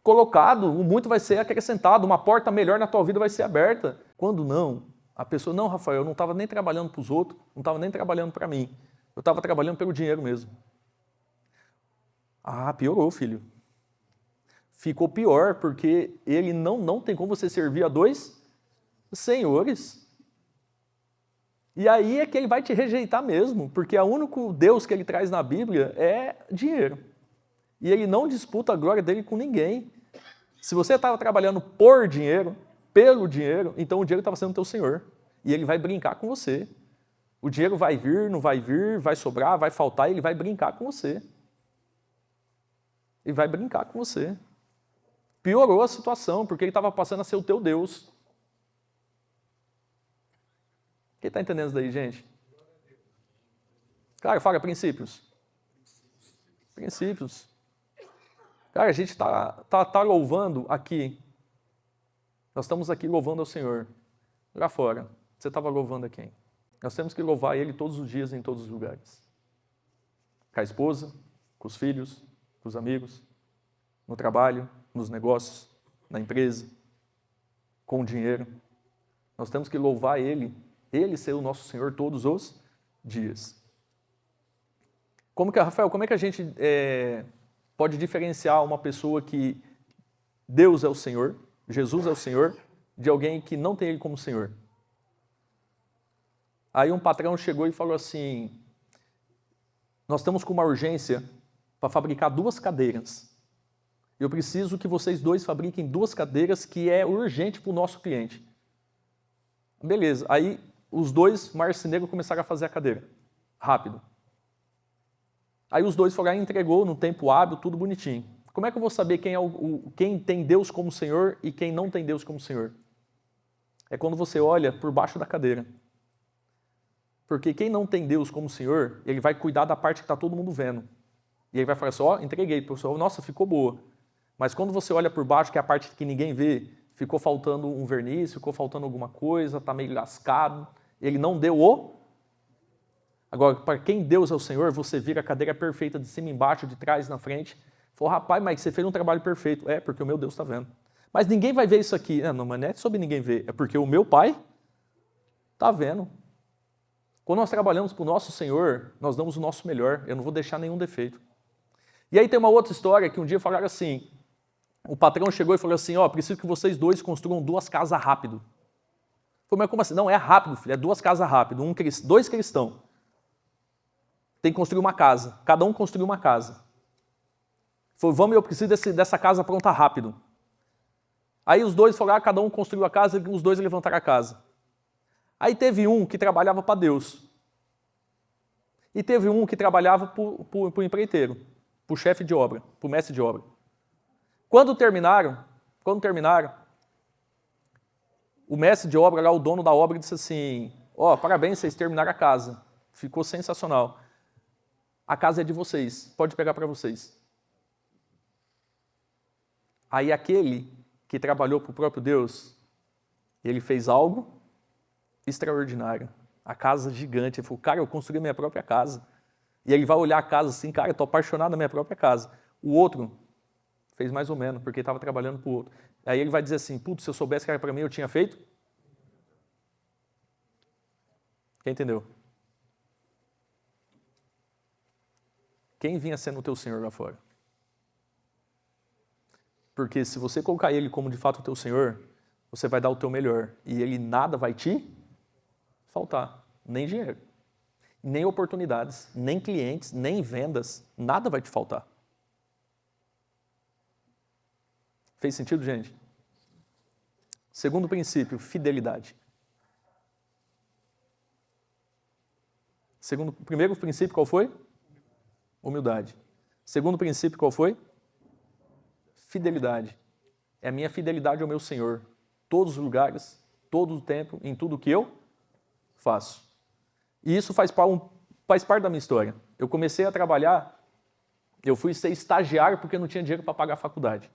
[SPEAKER 1] colocado, o muito vai ser acrescentado, uma porta melhor na tua vida vai ser aberta. Quando não, a pessoa, não, Rafael, eu não estava nem trabalhando para os outros, não estava nem trabalhando para mim, eu estava trabalhando pelo dinheiro mesmo. Ah, piorou, filho. Ficou pior, porque ele não tem como você servir a dois senhores. E aí é que ele vai te rejeitar mesmo, porque o único Deus que ele traz na Bíblia é dinheiro. E ele não disputa a glória dele com ninguém. Se você estava trabalhando por dinheiro, pelo dinheiro, então o dinheiro estava sendo teu senhor. E ele vai brincar com você. O dinheiro vai vir, não vai vir, vai sobrar, vai faltar, e ele vai brincar com você. Ele vai brincar com você. Piorou a situação, porque ele estava passando a ser o teu Deus. Quem está entendendo isso daí, gente? Cara, fala princípios. Princípios. Cara, a gente está louvando aqui. Nós estamos aqui louvando ao Senhor. Lá fora, você estava louvando a quem? Nós temos que louvar Ele todos os dias, em todos os lugares. Com a esposa, com os filhos, com os amigos, no trabalho, nos negócios, na empresa, com o dinheiro. Nós temos que louvar Ele ser o nosso Senhor todos os dias. Rafael, como é que a gente pode diferenciar uma pessoa que Deus é o Senhor, Jesus é o Senhor, de alguém que não tem Ele como Senhor? Aí um patrão chegou e falou assim, nós estamos com uma urgência para fabricar 2 cadeiras. Eu preciso que vocês 2 fabriquem 2 cadeiras que é urgente para o nosso cliente. Beleza, aí os 2 marceneiros começaram a fazer a cadeira, rápido. Aí os 2 foram lá e entregou no tempo hábil, tudo bonitinho. Como é que eu vou saber quem tem Deus como Senhor e quem não tem Deus como Senhor? É quando você olha por baixo da cadeira. Porque quem não tem Deus como Senhor, ele vai cuidar da parte que está todo mundo vendo. E aí vai falar assim, entreguei, pessoal, nossa, ficou boa. Mas quando você olha por baixo, que é a parte que ninguém vê, ficou faltando um verniz, ficou faltando alguma coisa, está meio lascado, ele não deu o... Agora, para quem Deus é o Senhor, você vira a cadeira perfeita de cima, embaixo, de trás, na frente. Falou, rapaz, mas você fez um trabalho perfeito. É, porque o meu Deus está vendo. Mas ninguém vai ver isso aqui. Não, mas não é sobre ninguém ver. É porque o meu Pai está vendo. Quando nós trabalhamos para o nosso Senhor, nós damos o nosso melhor. Eu não vou deixar nenhum defeito. E aí tem uma outra história que um dia falaram assim, o patrão chegou e falou assim, preciso que vocês 2 construam 2 casas rápido. Falei, mas como assim? Não, é rápido, filho, é 2 casas rápido, 2 cristãos. Tem que construir uma casa, cada um construiu uma casa. Falei, eu preciso dessa casa pronta rápido. Aí os 2 foram lá, cada um construiu a casa, e os 2 levantaram a casa. Aí teve um que trabalhava para Deus. E teve um que trabalhava para o empreiteiro, para o chefe de obra, para o mestre de obra. Quando terminaram, o mestre de obra, lá, o dono da obra, disse assim, parabéns, vocês terminaram a casa. Ficou sensacional. A casa é de vocês, pode pegar para vocês. Aí aquele que trabalhou para o próprio Deus, ele fez algo extraordinário. A casa gigante. Ele falou, cara, eu construí a minha própria casa. E ele vai olhar a casa assim, cara, eu estou apaixonado na minha própria casa. O outro fez mais ou menos, porque estava trabalhando para o outro. Aí ele vai dizer assim, putz, se eu soubesse que era para mim, eu tinha feito. Quem entendeu? Quem vinha sendo o teu Senhor lá fora? Porque se você colocar Ele como de fato o teu Senhor, você vai dar o teu melhor. E Ele nada vai te faltar. Nem dinheiro, nem oportunidades, nem clientes, nem vendas. Nada vai te faltar. Fez sentido, gente? Segundo princípio, fidelidade. Primeiro princípio, qual foi? Humildade. Segundo princípio, qual foi? Fidelidade. É a minha fidelidade ao meu Senhor. Todos os lugares, todo o tempo, em tudo que eu faço. E isso faz parte da minha história. Eu comecei a trabalhar, eu fui ser estagiário porque não tinha dinheiro para pagar a faculdade.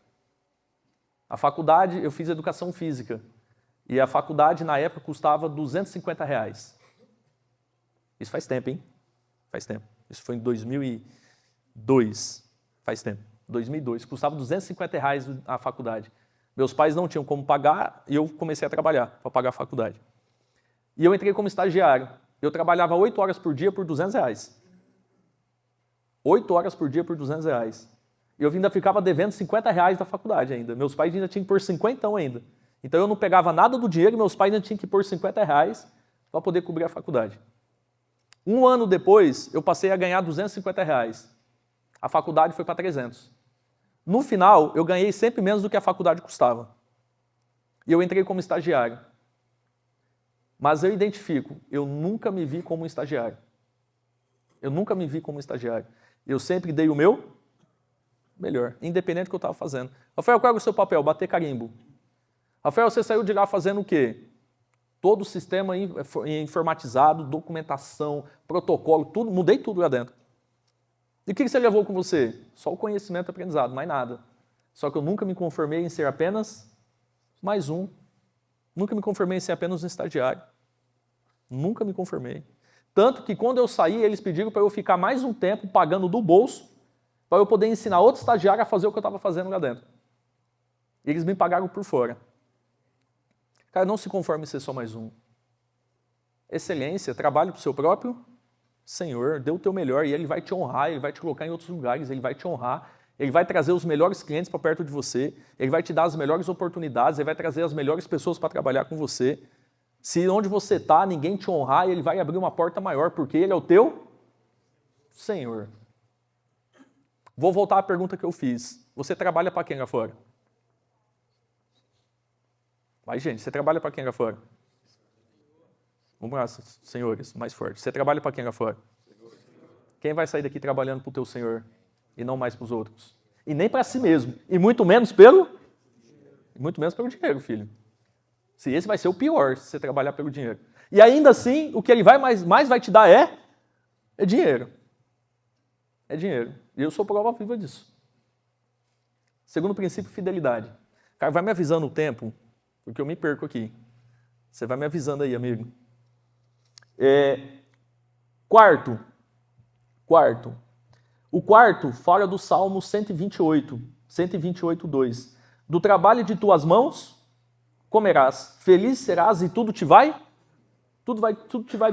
[SPEAKER 1] A faculdade, eu fiz educação física. E a faculdade, na época, custava R$250. Isso faz tempo, hein? Faz tempo. Isso foi em 2002. Faz tempo. 2002. Custava R$250 a faculdade. Meus pais não tinham como pagar e eu comecei a trabalhar para pagar a faculdade. E eu entrei como estagiário. Eu trabalhava 8 horas por dia por R$200. 8 horas por dia por R$200. E eu ainda ficava devendo R$50 da faculdade ainda. Meus pais ainda tinham que pôr 50 ainda. Então eu não pegava nada do dinheiro e meus pais ainda tinham que pôr R$50 para poder cobrir a faculdade. Um ano depois, eu passei a ganhar R$250. A faculdade foi para 300. No final, eu ganhei sempre menos do que a faculdade custava. E eu entrei como estagiário. Mas eu identifico, eu nunca me vi como um estagiário. Eu nunca me vi como um estagiário. Eu sempre dei o meu melhor, independente do que eu estava fazendo. Rafael, qual é o seu papel? Bater carimbo. Rafael, você saiu de lá fazendo o quê? Todo o sistema informatizado, documentação, protocolo, tudo, mudei tudo lá dentro. E o que você levou com você? Só o conhecimento e aprendizado, mais nada. Só que eu nunca me conformei em ser apenas mais um. Nunca me conformei em ser apenas um estagiário. Nunca me conformei. Tanto que quando eu saí, eles pediram para eu ficar mais um tempo pagando do bolso para eu poder ensinar outro estagiário a fazer o que eu estava fazendo lá dentro. E eles me pagaram por fora. Cara, não se conforme em ser só mais um. Excelência, trabalhe para o seu próprio Senhor, dê o teu melhor e Ele vai te honrar, Ele vai te colocar em outros lugares, Ele vai te honrar, Ele vai trazer os melhores clientes para perto de você, Ele vai te dar as melhores oportunidades, Ele vai trazer as melhores pessoas para trabalhar com você. Se onde você está, ninguém te honrar, Ele vai abrir uma porta maior, porque Ele é o teu Senhor. Vou voltar à pergunta que eu fiz. Você trabalha para quem lá fora? Mas, gente, você trabalha para quem lá fora? Vamos lá, senhores, mais forte. Você trabalha para quem lá fora? Quem vai sair daqui trabalhando para o teu Senhor e não mais para os outros? E nem para si mesmo. E muito menos pelo dinheiro, filho. Se esse vai ser o pior, se você trabalhar pelo dinheiro. E ainda assim, o que ele mais vai te dar é dinheiro. É dinheiro. E eu sou prova viva disso. Segundo princípio, fidelidade. Cara, vai me avisando o tempo, porque eu me perco aqui. Você vai me avisando aí, amigo. Quarto. O quarto fala do Salmo 128, 2. Do trabalho de tuas mãos comerás, feliz serás e tudo te vai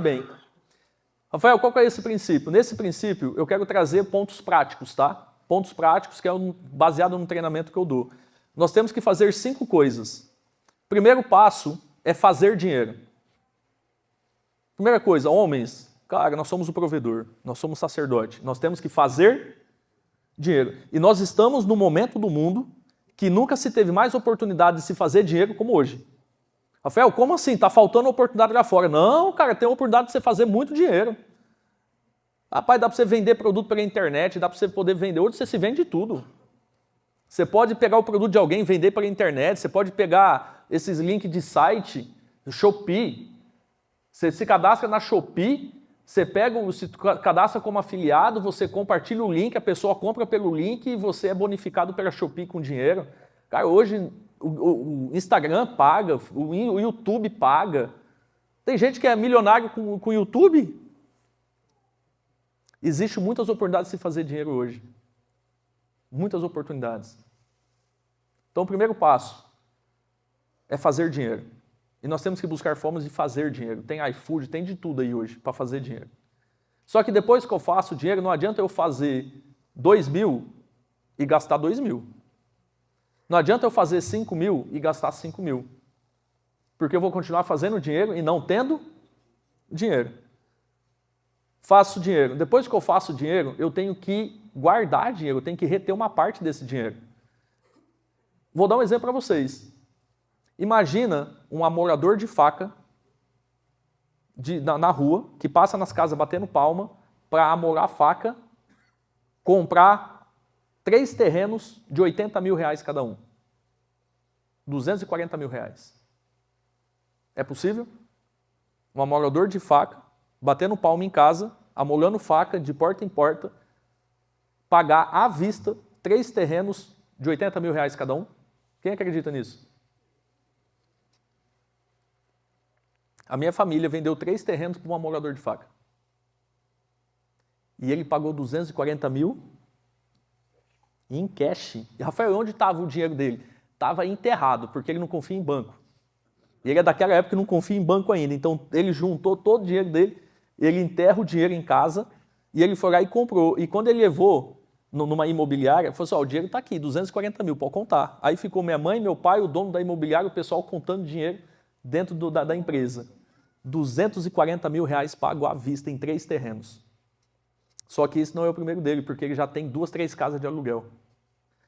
[SPEAKER 1] bem. Rafael, qual que é esse princípio? Nesse princípio, eu quero trazer pontos práticos, tá? Pontos práticos que é baseado no treinamento que eu dou. Nós temos que fazer 5 coisas. Primeiro passo é fazer dinheiro. Primeira coisa, homens, cara, nós somos o provedor, nós somos sacerdote, nós temos que fazer dinheiro. E nós estamos no momento do mundo que nunca se teve mais oportunidade de se fazer dinheiro como hoje. Rafael, como assim? Está faltando oportunidade lá fora. Não, cara, tem oportunidade de você fazer muito dinheiro. Rapaz, dá para você vender produto pela internet, dá para você poder vender. Hoje você se vende tudo. Você pode pegar o produto de alguém e vender pela internet, você pode pegar esses links de site, Shopee. Você se cadastra na Shopee, você se cadastra como afiliado, você compartilha o link, a pessoa compra pelo link e você é bonificado pela Shopee com dinheiro. Cara, hoje o Instagram paga, o YouTube paga. Tem gente que é milionário com o YouTube. Existem muitas oportunidades de se fazer dinheiro hoje. Muitas oportunidades. Então, o primeiro passo é fazer dinheiro. E nós temos que buscar formas de fazer dinheiro. Tem iFood, tem de tudo aí hoje para fazer dinheiro. Só que depois que eu faço dinheiro, não adianta eu fazer 2.000 e gastar 2.000. Não adianta eu fazer 5.000 e gastar 5.000. Porque eu vou continuar fazendo dinheiro e não tendo dinheiro. Faço dinheiro. Depois que eu faço dinheiro, eu tenho que guardar dinheiro, eu tenho que reter uma parte desse dinheiro. Vou dar um exemplo para vocês. Imagina um amorador de faca na rua, que passa nas casas batendo palma para amorar a faca, comprar 3 terrenos de R$80 mil cada um. R$240 mil. É possível? Um amorador de faca batendo palma em casa, amolando faca de porta em porta, pagar à vista 3 terrenos de 80 mil reais cada um. Quem acredita nisso? A minha família vendeu 3 terrenos para um amolador de faca. E ele pagou 240 mil em cash. E, Rafael, onde estava o dinheiro dele? Estava enterrado, porque ele não confia em banco. E ele é daquela época que não confia em banco ainda. Então, ele juntou todo o dinheiro dele, ele enterra o dinheiro em casa, e ele foi lá e comprou. E quando ele levou numa imobiliária, falou assim, ó, o dinheiro está aqui, 240 mil, pode contar. Aí ficou minha mãe, meu pai, o dono da imobiliária, o pessoal contando dinheiro dentro da empresa. 240 mil reais pago à vista em 3 terrenos. Só que esse não é o primeiro dele, porque ele já tem 2, 3 casas de aluguel.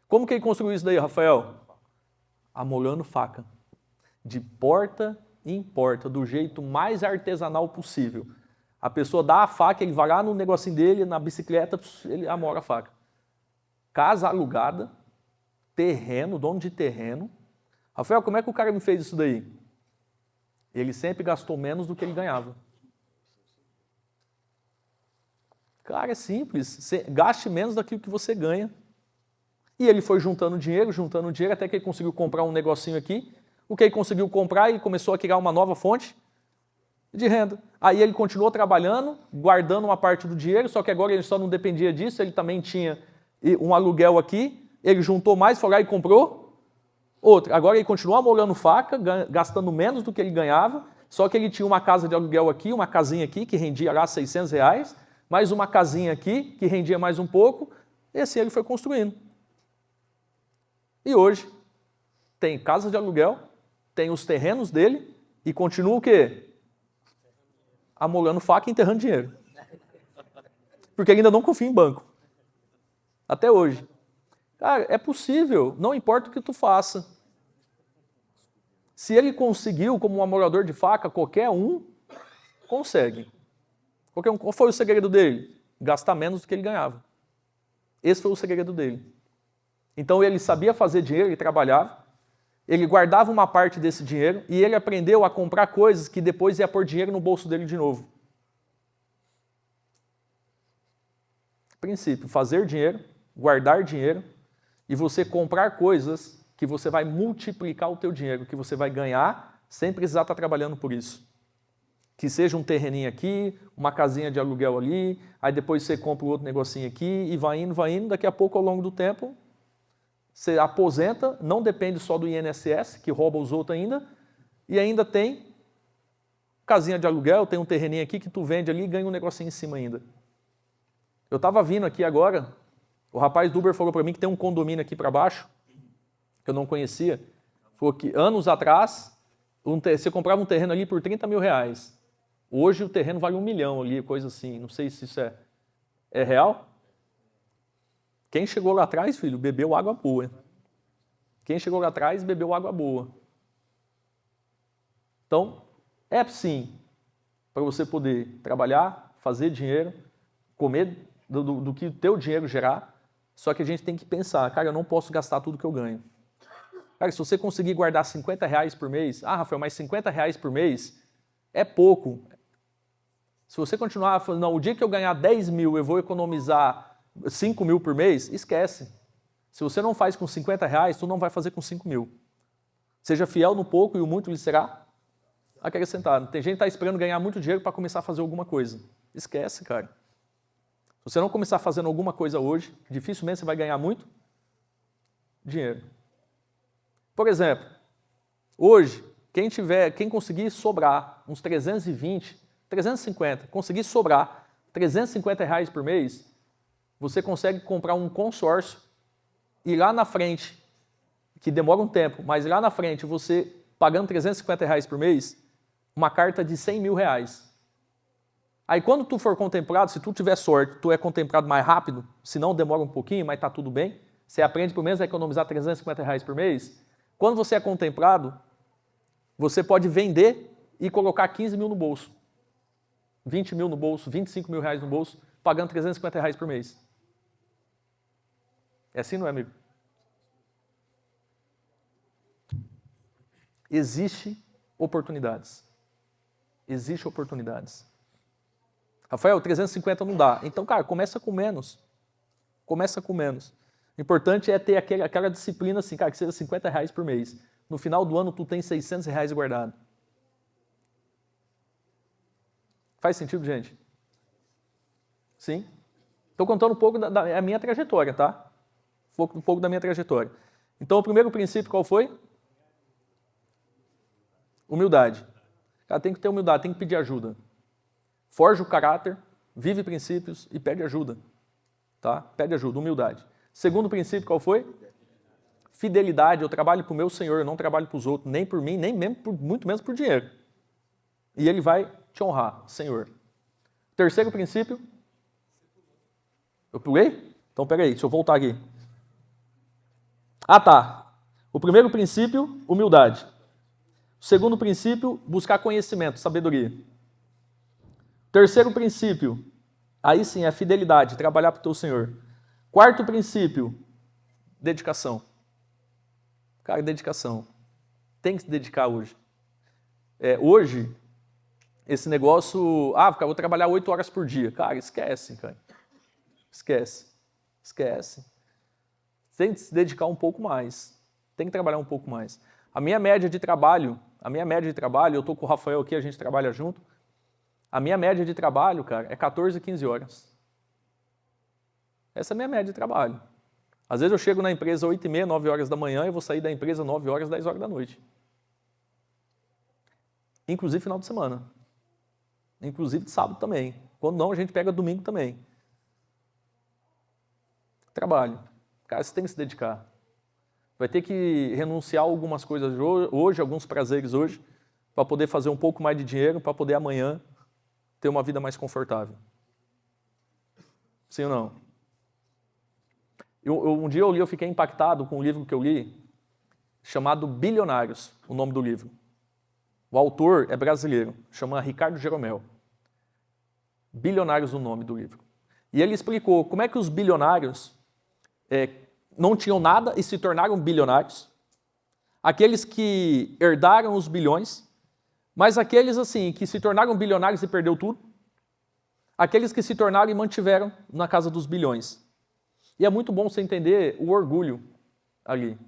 [SPEAKER 1] Como que ele construiu isso daí, Rafael? Amolando faca. De porta em porta, do jeito mais artesanal possível. A pessoa dá a faca, ele vai lá no negocinho dele, na bicicleta, ele amola a faca. Casa alugada, terreno, dono de terreno. Rafael, como é que o cara me fez isso daí? Ele sempre gastou menos do que ele ganhava. Cara, é simples. Gaste menos daquilo que você ganha. E ele foi juntando dinheiro, até que ele conseguiu comprar um negocinho aqui. O que ele conseguiu comprar, ele começou a criar uma nova fonte de renda. Aí ele continuou trabalhando, guardando uma parte do dinheiro, só que agora ele só não dependia disso, ele também tinha um aluguel aqui, ele juntou mais, foi lá e comprou outro. Agora ele continua amolando faca, gastando menos do que ele ganhava, só que ele tinha uma casa de aluguel aqui, uma casinha aqui, que rendia lá 600 reais, mais uma casinha aqui, que rendia mais um pouco, e assim ele foi construindo. E hoje tem casa de aluguel, tem os terrenos dele, e continua o quê? Amolando faca e enterrando dinheiro. Porque ele ainda não confia em banco. Até hoje. Cara, é possível, não importa o que tu faça. Se ele conseguiu como um amolador de faca, qualquer um consegue. Qualquer um. Qual foi o segredo dele? Gastar menos do que ele ganhava. Esse foi o segredo dele. Então ele sabia fazer dinheiro, ele trabalhava, ele guardava uma parte desse dinheiro e ele aprendeu a comprar coisas que depois ia pôr dinheiro no bolso dele de novo. Princípio, fazer dinheiro, guardar dinheiro e você comprar coisas que você vai multiplicar o teu dinheiro, que você vai ganhar sem precisar estar trabalhando por isso. Que seja um terreninho aqui, uma casinha de aluguel ali, aí depois você compra outro negocinho aqui e vai indo, daqui a pouco, ao longo do tempo, você aposenta, não depende só do INSS, que rouba os outros ainda, e ainda tem casinha de aluguel, tem um terreninho aqui que tu vende ali e ganha um negocinho em cima ainda. Eu estava vindo aqui agora, o rapaz do Uber falou para mim que tem um condomínio aqui para baixo, que eu não conhecia, falou que anos atrás, você comprava um terreno ali por 30 mil reais. Hoje o terreno vale 1 milhão ali, coisa assim, não sei se isso é real. Quem chegou lá atrás, filho, bebeu água boa. Quem chegou lá atrás, bebeu água boa. Então, é sim, para você poder trabalhar, fazer dinheiro, comer do que o teu dinheiro gerar, só que a gente tem que pensar, cara, eu não posso gastar tudo que eu ganho. Cara, se você conseguir guardar 50 reais por mês, Rafael, mas 50 reais por mês é pouco. Se você continuar falando, não, o dia que eu ganhar 10 mil, eu vou economizar 5 mil por mês, esquece. Se você não faz com 50 reais, tu não vai fazer com 5 mil. Seja fiel no pouco e o muito lhe será acrescentado. Tem gente que está esperando ganhar muito dinheiro para começar a fazer alguma coisa. Esquece, cara. Se você não começar fazendo alguma coisa hoje, dificilmente você vai ganhar muito dinheiro. Por exemplo, hoje, quem conseguir sobrar uns 350, conseguir sobrar 350 reais por mês, você consegue comprar um consórcio e lá na frente, que demora um tempo, mas lá na frente você, pagando 350 reais por mês, uma carta de 100 mil reais. Aí quando tu for contemplado, se tu tiver sorte, tu é contemplado mais rápido, se não demora um pouquinho, mas tá tudo bem, você aprende pelo menos a economizar 350 reais por mês, quando você é contemplado, você pode vender e colocar 15 mil no bolso, 20 mil no bolso, 25 mil reais no bolso, pagando 350 reais por mês. É assim, não é, amigo? Existem oportunidades. Existem oportunidades. Rafael, 350 não dá. Então, cara, começa com menos. Começa com menos. O importante é ter aquela disciplina assim, cara, que seja R$50 por mês. No final do ano, tu tem R$600 guardado. Faz sentido, gente? Sim? Estou contando um pouco da minha trajetória, tá? Um pouco da minha trajetória. Então, o primeiro princípio qual foi? Humildade. Cara, tem que ter humildade, tem que pedir ajuda. Forja o caráter, vive princípios e pede ajuda. Tá? Pede ajuda, humildade. Segundo princípio qual foi? Fidelidade. Eu trabalho para o meu Senhor, eu não trabalho para os outros, nem por mim, nem mesmo muito menos por dinheiro. E Ele vai te honrar, Senhor. Terceiro princípio. Eu pulei? Então, peraí, deixa eu voltar aqui. Ah, tá. O primeiro princípio, humildade. O segundo princípio, buscar conhecimento, sabedoria. O terceiro princípio, aí sim, é fidelidade, trabalhar para o teu Senhor. Quarto princípio, dedicação. Cara, dedicação. Tem que se dedicar hoje. Hoje, esse negócio, vou trabalhar 8 horas por dia. Cara, esquece, cara. Esquece. Tem que se dedicar um pouco mais. Tem que trabalhar um pouco mais. A minha média de trabalho, eu estou com o Rafael aqui, a gente trabalha junto. A minha média de trabalho, cara, é 14, 15 horas. Essa é a minha média de trabalho. Às vezes eu chego na empresa 8h30, 9 horas da manhã e vou sair da empresa 9 horas, 10 horas da noite. Inclusive final de semana. Inclusive de sábado também. Quando não, a gente pega domingo também. Trabalho. Cara, você tem que se dedicar. Vai ter que renunciar a algumas coisas hoje, alguns prazeres hoje, para poder fazer um pouco mais de dinheiro, para poder amanhã ter uma vida mais confortável. Sim ou não? Um dia eu fiquei impactado com um livro que eu li, chamado Bilionários, o nome do livro. O autor é brasileiro, chama Ricardo Jeromel. Bilionários, o nome do livro. E ele explicou como é que os bilionários não tinham nada e se tornaram bilionários. Aqueles que herdaram os bilhões, mas aqueles assim que se tornaram bilionários e perdeu tudo. Aqueles que se tornaram e mantiveram na casa dos bilhões. E é muito bom você entender o orgulho ali.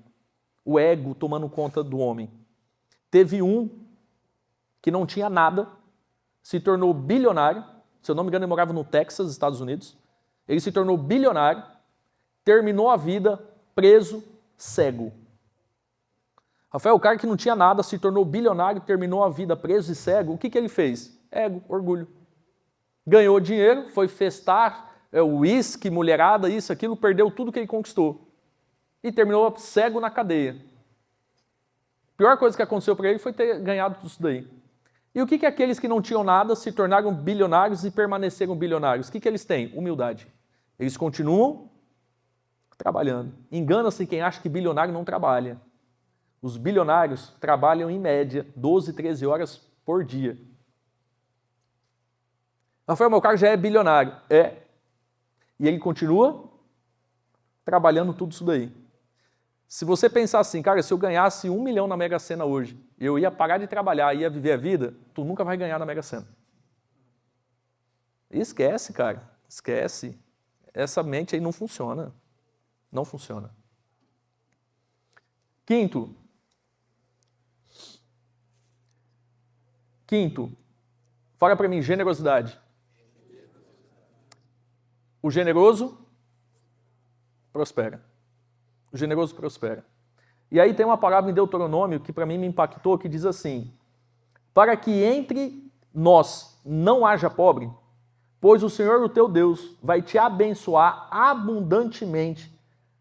[SPEAKER 1] O ego tomando conta do homem. Teve um que não tinha nada, se tornou bilionário. Se eu não me engano, ele morava no Texas, Estados Unidos. Ele se tornou bilionário, terminou a vida preso, cego. Rafael, o cara que não tinha nada, se tornou bilionário, terminou a vida preso e cego. O que ele fez? Ego, orgulho. Ganhou dinheiro, foi festar, uísque, mulherada, isso, aquilo, perdeu tudo que ele conquistou. E terminou cego na cadeia. A pior coisa que aconteceu para ele foi ter ganhado tudo isso daí. E o que aqueles que não tinham nada se tornaram bilionários e permaneceram bilionários? O que eles têm? Humildade. Eles continuam trabalhando. Engana-se quem acha que bilionário não trabalha. Os bilionários trabalham em média 12, 13 horas por dia. Rafael, meu cara já é bilionário. É. E ele continua trabalhando tudo isso daí. Se você pensar assim, cara, se eu ganhasse 1 milhão na Mega Sena hoje, eu ia parar de trabalhar, ia viver a vida, tu nunca vai ganhar na Mega Sena. Esquece, cara. Esquece. Essa mente aí não funciona. Não funciona. Quinto, fala para mim, generosidade. O generoso prospera. O generoso prospera. E aí tem uma palavra em Deuteronômio que para mim me impactou, que diz assim: para que entre nós não haja pobre, pois o Senhor, o teu Deus, vai te abençoar abundantemente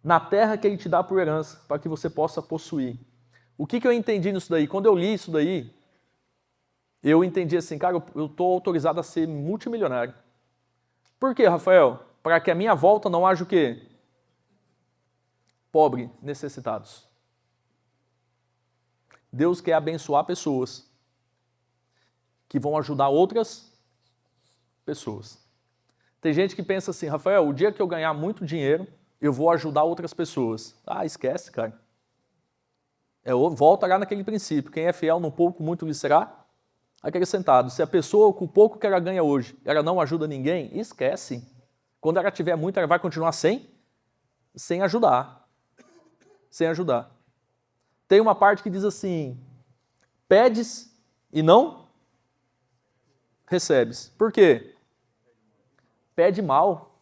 [SPEAKER 1] na terra que Ele te dá por herança, para que você possa possuir. O que eu entendi nisso daí? Quando eu li isso daí, eu entendi assim, cara, eu estou autorizado a ser multimilionário. Por quê, Rafael? Para que a minha volta não haja o quê? Pobre, necessitados. Deus quer abençoar pessoas que vão ajudar outras pessoas. Tem gente que pensa assim, Rafael, o dia que eu ganhar muito dinheiro, eu vou ajudar outras pessoas. Esquece, cara. Volta lá naquele princípio. Quem é fiel no pouco, muito lhe será Acrescentado, se a pessoa, com o pouco que ela ganha hoje, ela não ajuda ninguém, esquece. Quando ela tiver muito, ela vai continuar sem ajudar. Sem ajudar. Tem uma parte que diz assim, pedes e não recebes. Por quê? Pede mal,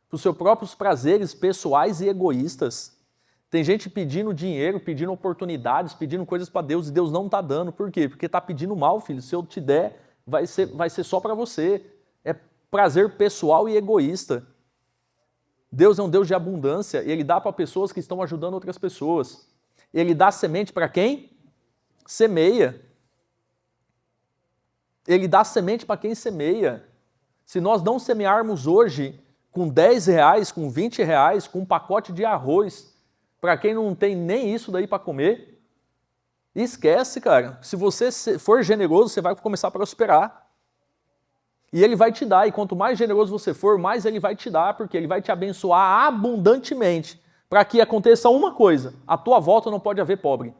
[SPEAKER 1] para os seus próprios prazeres pessoais e egoístas. Tem gente pedindo dinheiro, pedindo oportunidades, pedindo coisas para Deus e Deus não está dando. Por quê? Porque está pedindo mal, filho. Se eu te der, vai ser só para você. É prazer pessoal e egoísta. Deus é um Deus de abundância e Ele dá para pessoas que estão ajudando outras pessoas. Ele dá semente para quem? Semeia. Ele dá semente para quem semeia. Se nós não semearmos hoje com R$10, com R$20, com um pacote de arroz, para quem não tem nem isso daí para comer, esquece, cara. Se você for generoso, você vai começar a prosperar. E Ele vai te dar, e quanto mais generoso você for, mais Ele vai te dar, porque Ele vai te abençoar abundantemente, para que aconteça uma coisa, à tua volta não pode haver pobre.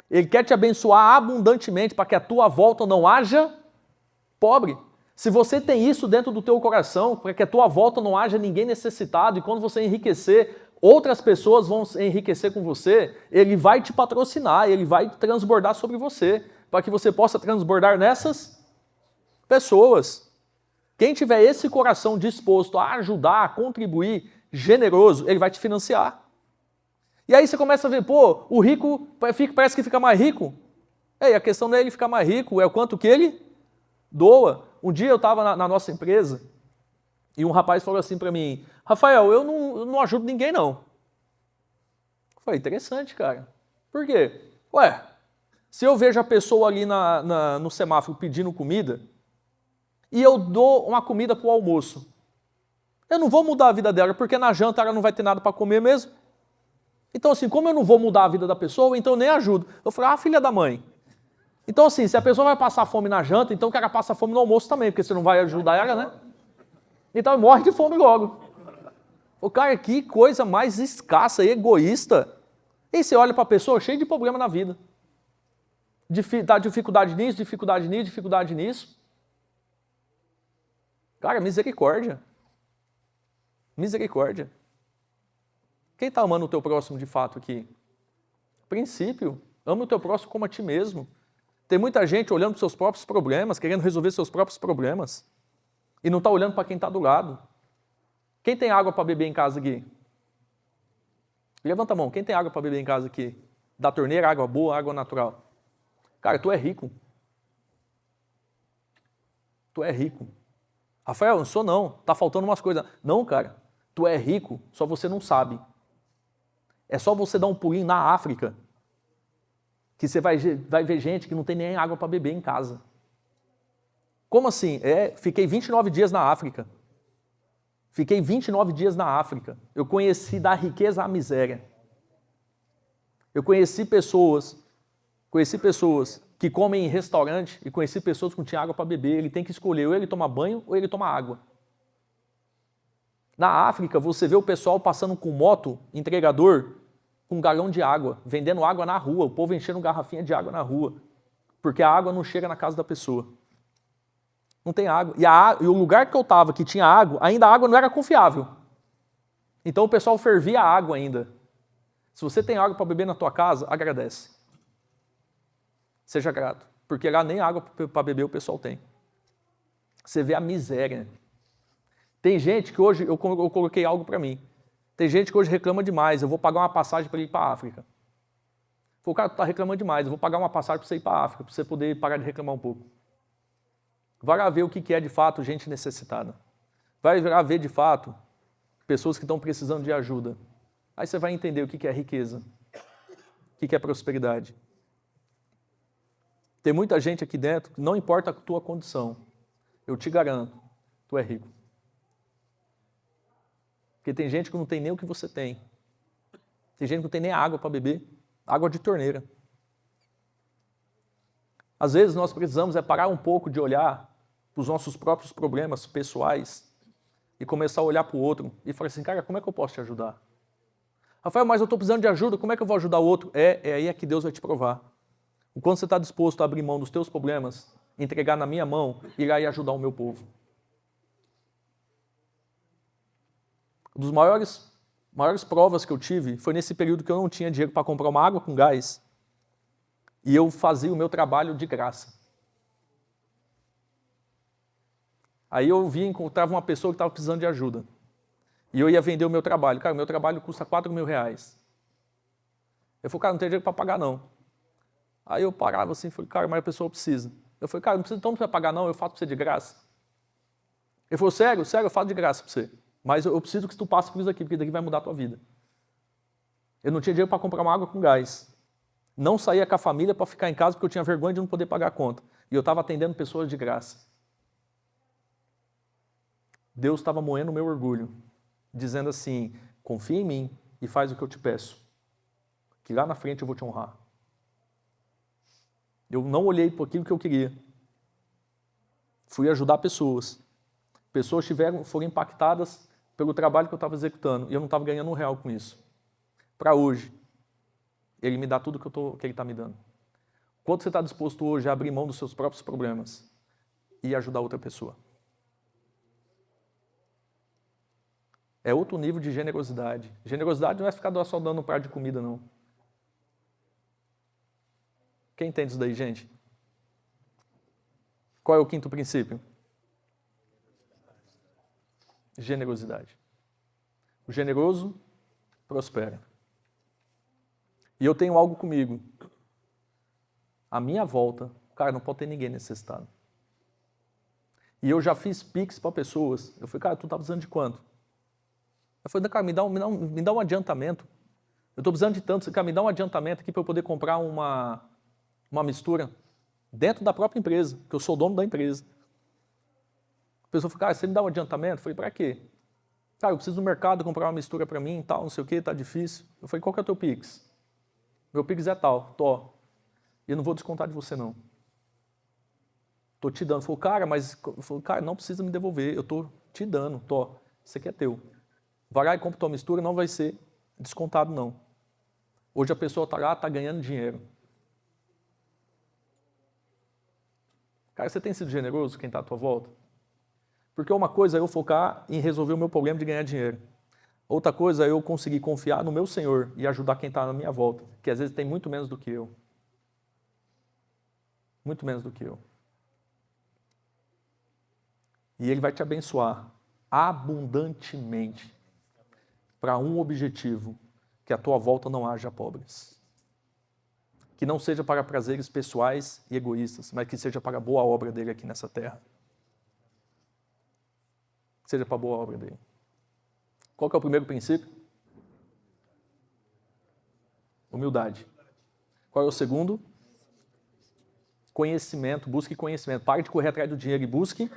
[SPEAKER 1] Ele quer te abençoar abundantemente, para que à tua volta não haja pobre. Se você tem isso dentro do teu coração, para que à tua volta não haja ninguém necessitado, e quando você enriquecer, outras pessoas vão enriquecer com você, Ele vai te patrocinar, Ele vai transbordar sobre você, para que você possa transbordar nessas pessoas. Quem tiver esse coração disposto a ajudar, a contribuir, generoso, ele vai te financiar. E aí você começa a ver, pô, o rico parece que fica mais rico. E a questão não é ele ficar mais rico, é o quanto que ele doa. Um dia eu estava na nossa empresa e um rapaz falou assim para mim, Rafael, eu não ajudo ninguém não. Eu falei, interessante, cara. Por quê? Ué, se eu vejo a pessoa ali no semáforo pedindo comida e eu dou uma comida para o almoço, eu não vou mudar a vida dela, porque na janta ela não vai ter nada para comer mesmo. Então assim, como eu não vou mudar a vida da pessoa, então eu nem ajudo. Eu falei, filha da mãe. Então assim, se a pessoa vai passar fome na janta, então que ela passa fome no almoço também, porque você não vai ajudar ela, né? Então morre de fome logo. O cara, que coisa mais escassa e egoísta. E você olha para a pessoa cheia de problema na vida. Dá dificuldade nisso, dificuldade nisso, dificuldade nisso. Cara, misericórdia. Misericórdia. Quem está amando o teu próximo de fato aqui? Princípio, ama o teu próximo como a ti mesmo. Tem muita gente olhando para os seus próprios problemas, querendo resolver seus próprios problemas, e não está olhando para quem está do lado. Quem tem água para beber em casa aqui? Levanta a mão, quem tem água para beber em casa aqui? Da torneira, água boa, água natural. Cara, tu é rico. Tu é rico. Rafael, eu não sou não, tá faltando umas coisas. Não, cara, tu é rico, só você não sabe. É só você dar um pulinho na África, que você vai ver gente que não tem nem água para beber em casa. Como assim? Fiquei 29 dias na África. Fiquei 29 dias na África. Eu conheci da riqueza à miséria. Eu conheci pessoas que comem em restaurante e conheci pessoas que não tinham água para beber. Ele tem que escolher, ou ele toma banho ou ele toma água. Na África, você vê o pessoal passando com moto, entregador, com um galão de água, vendendo água na rua, o povo enchendo garrafinha de água na rua, porque a água não chega na casa da pessoa. Não tem água. E o lugar que eu estava, que tinha água, ainda a água não era confiável. Então o pessoal fervia a água ainda. Se você tem água para beber na tua casa, agradece. Seja grato, porque lá nem água para beber o pessoal tem. Você vê a miséria. Tem gente que hoje, eu coloquei algo para mim, tem gente que hoje reclama demais, eu vou pagar uma passagem para ir para a África. O cara está reclamando demais, eu vou pagar uma passagem para você ir para a África, para você poder parar de reclamar um pouco. Vai lá ver o que é de fato gente necessitada. Vai lá ver de fato pessoas que estão precisando de ajuda. Aí você vai entender o que é riqueza, o que é prosperidade. Tem muita gente aqui dentro que não importa a tua condição, eu te garanto, tu é rico. Porque tem gente que não tem nem o que você tem. Tem gente que não tem nem água para beber, água de torneira. Às vezes nós precisamos parar um pouco de olhar para os nossos próprios problemas pessoais e começar a olhar para o outro e falar assim, cara, como é que eu posso te ajudar? Rafael, mas eu estou precisando de ajuda, como é que eu vou ajudar o outro? Aí é que Deus vai te provar. o quanto você está disposto a abrir mão dos teus problemas, entregar na minha mão, irá ajudar o meu povo. Uma das maiores provas que eu tive foi nesse período que eu não tinha dinheiro para comprar uma água com gás e eu fazia o meu trabalho de graça. Aí eu encontrava uma pessoa que estava precisando de ajuda. E eu ia vender o meu trabalho. Cara, o meu trabalho custa R$4.000. Eu falei, cara, não tem dinheiro para pagar não. Aí eu parava assim, falei, cara, mas a pessoa precisa. Eu falei, cara, não precisa, então não precisa pagar não, eu faço para você de graça. Ele falou, sério, eu faço de graça para você. Mas eu preciso que tu passe por isso aqui, porque daqui vai mudar a tua vida. Eu não tinha dinheiro para comprar uma água com gás. Não saía com a família para ficar em casa porque eu tinha vergonha de não poder pagar a conta. E eu estava atendendo pessoas de graça. Deus estava moendo o meu orgulho, dizendo assim, confia em mim e faz o que eu te peço, que lá na frente eu vou te honrar. Eu não olhei por aquilo que eu queria. Fui ajudar pessoas. Pessoas foram impactadas pelo trabalho que eu estava executando e eu não estava ganhando R$1 com isso. Para hoje, Ele me dá tudo que Ele está me dando. Quanto você está disposto hoje a abrir mão dos seus próprios problemas e ajudar outra pessoa? É outro nível de generosidade. Generosidade não é ficar só dando um prato de comida, não. Quem entende isso daí, gente? Qual é o quinto princípio? Generosidade. O generoso prospera. E eu tenho algo comigo. À minha volta, cara, não pode ter ninguém necessitado. E eu já fiz pix para pessoas. Eu falei, cara, tu tá precisando de quanto? Eu falei, cara, me dá um adiantamento. Eu estou precisando de tanto. Cara, me dá um adiantamento aqui para eu poder comprar uma mistura dentro da própria empresa, que eu sou o dono da empresa. A pessoa falou, cara, você me dá um adiantamento? Eu falei, para quê? Cara, eu preciso no mercado comprar uma mistura para mim e tal, não sei o que, tá difícil. Eu falei, qual que é o teu Pix? Meu Pix é tal, e eu não vou descontar de você não. Tô te dando. Falei, cara, não precisa me devolver, eu tô te dando, isso aqui é teu. Vai lá e compra tua mistura, não vai ser descontado não. Hoje a pessoa tá lá, tá ganhando dinheiro. Cara, você tem sido generoso quem tá à tua volta? Porque uma coisa é eu focar em resolver o meu problema de ganhar dinheiro. Outra coisa é eu conseguir confiar no meu Senhor e ajudar quem está na minha volta, que às vezes tem muito menos do que eu. Muito menos do que eu. E Ele vai te abençoar abundantemente para um objetivo, que à tua volta não haja pobres. Que não seja para prazeres pessoais e egoístas, mas que seja para a boa obra dele aqui nessa terra. Que seja para a boa obra dele. Qual que é o primeiro princípio? Humildade. Qual é o segundo? Conhecimento. Busque conhecimento. Pare de correr atrás do dinheiro e busque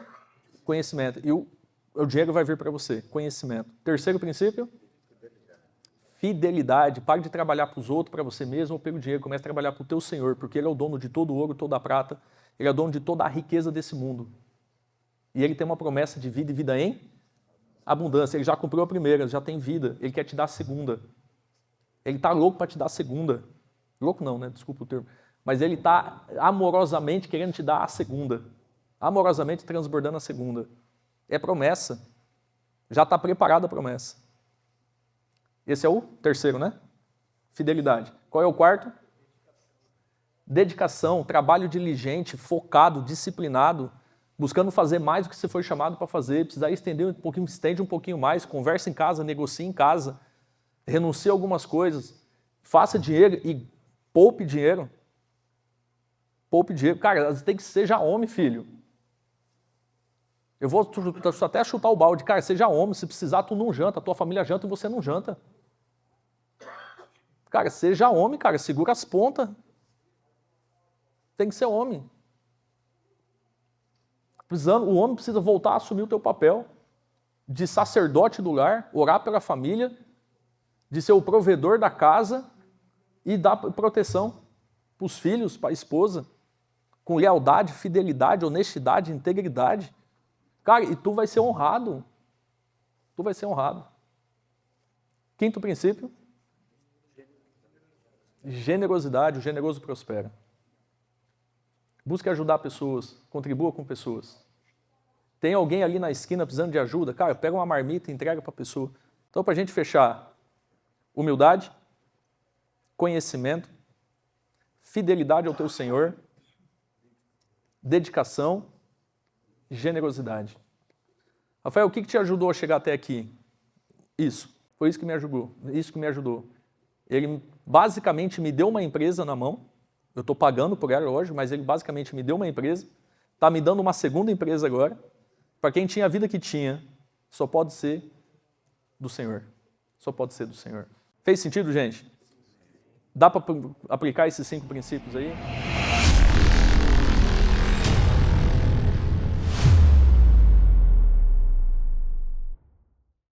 [SPEAKER 1] conhecimento. E o dinheiro vai vir para você. Conhecimento. Terceiro princípio? Fidelidade. Pare de trabalhar para os outros, para você mesmo ou pelo dinheiro. Comece a trabalhar para o teu Senhor, porque Ele é o dono de todo o ouro, toda a prata. Ele é o dono de toda a riqueza desse mundo. E Ele tem uma promessa de vida e vida em abundância. Ele já cumpriu a primeira, já tem vida. Ele quer te dar a segunda. Ele está louco para te dar a segunda. Louco não, né? Desculpa o termo. Mas Ele está amorosamente querendo te dar a segunda. Amorosamente transbordando a segunda. É promessa. Já está preparada a promessa. Esse é o terceiro, né? Fidelidade. Qual é o quarto? Dedicação, trabalho diligente, focado, disciplinado, buscando fazer mais do que você foi chamado para fazer. Precisar estender um pouquinho, estende um pouquinho mais, conversa em casa, negocie em casa, renuncie a algumas coisas, faça dinheiro e poupe dinheiro. Poupe dinheiro. Cara, tem que ser já homem, filho. Eu vou até chutar o balde. Cara, seja homem, se precisar, tu não janta, a tua família janta e você não janta. Cara, seja homem, cara, segura as pontas. Tem que ser homem. O homem precisa voltar a assumir o teu papel de sacerdote do lar, orar pela família, de ser o provedor da casa e dar proteção para os filhos, para a esposa, com lealdade, fidelidade, honestidade, integridade. Cara, e tu vai ser honrado. Tu vai ser honrado. Quinto princípio. Generosidade, o generoso prospera. Busque ajudar pessoas, contribua com pessoas. Tem alguém ali na esquina precisando de ajuda? Cara, pega uma marmita e entrega para a pessoa. Então, para a gente fechar, humildade, conhecimento, fidelidade ao teu Senhor, dedicação, generosidade. Rafael, o que te ajudou a chegar até aqui? Isso. Foi isso que me ajudou. Ele basicamente me deu uma empresa na mão. Eu estou pagando por ela hoje, mas ele basicamente me deu uma empresa. Está me dando uma segunda empresa agora. Para quem tinha a vida que tinha, só pode ser do Senhor. Só pode ser do Senhor. Fez sentido, gente? Dá para aplicar esses 5 princípios aí?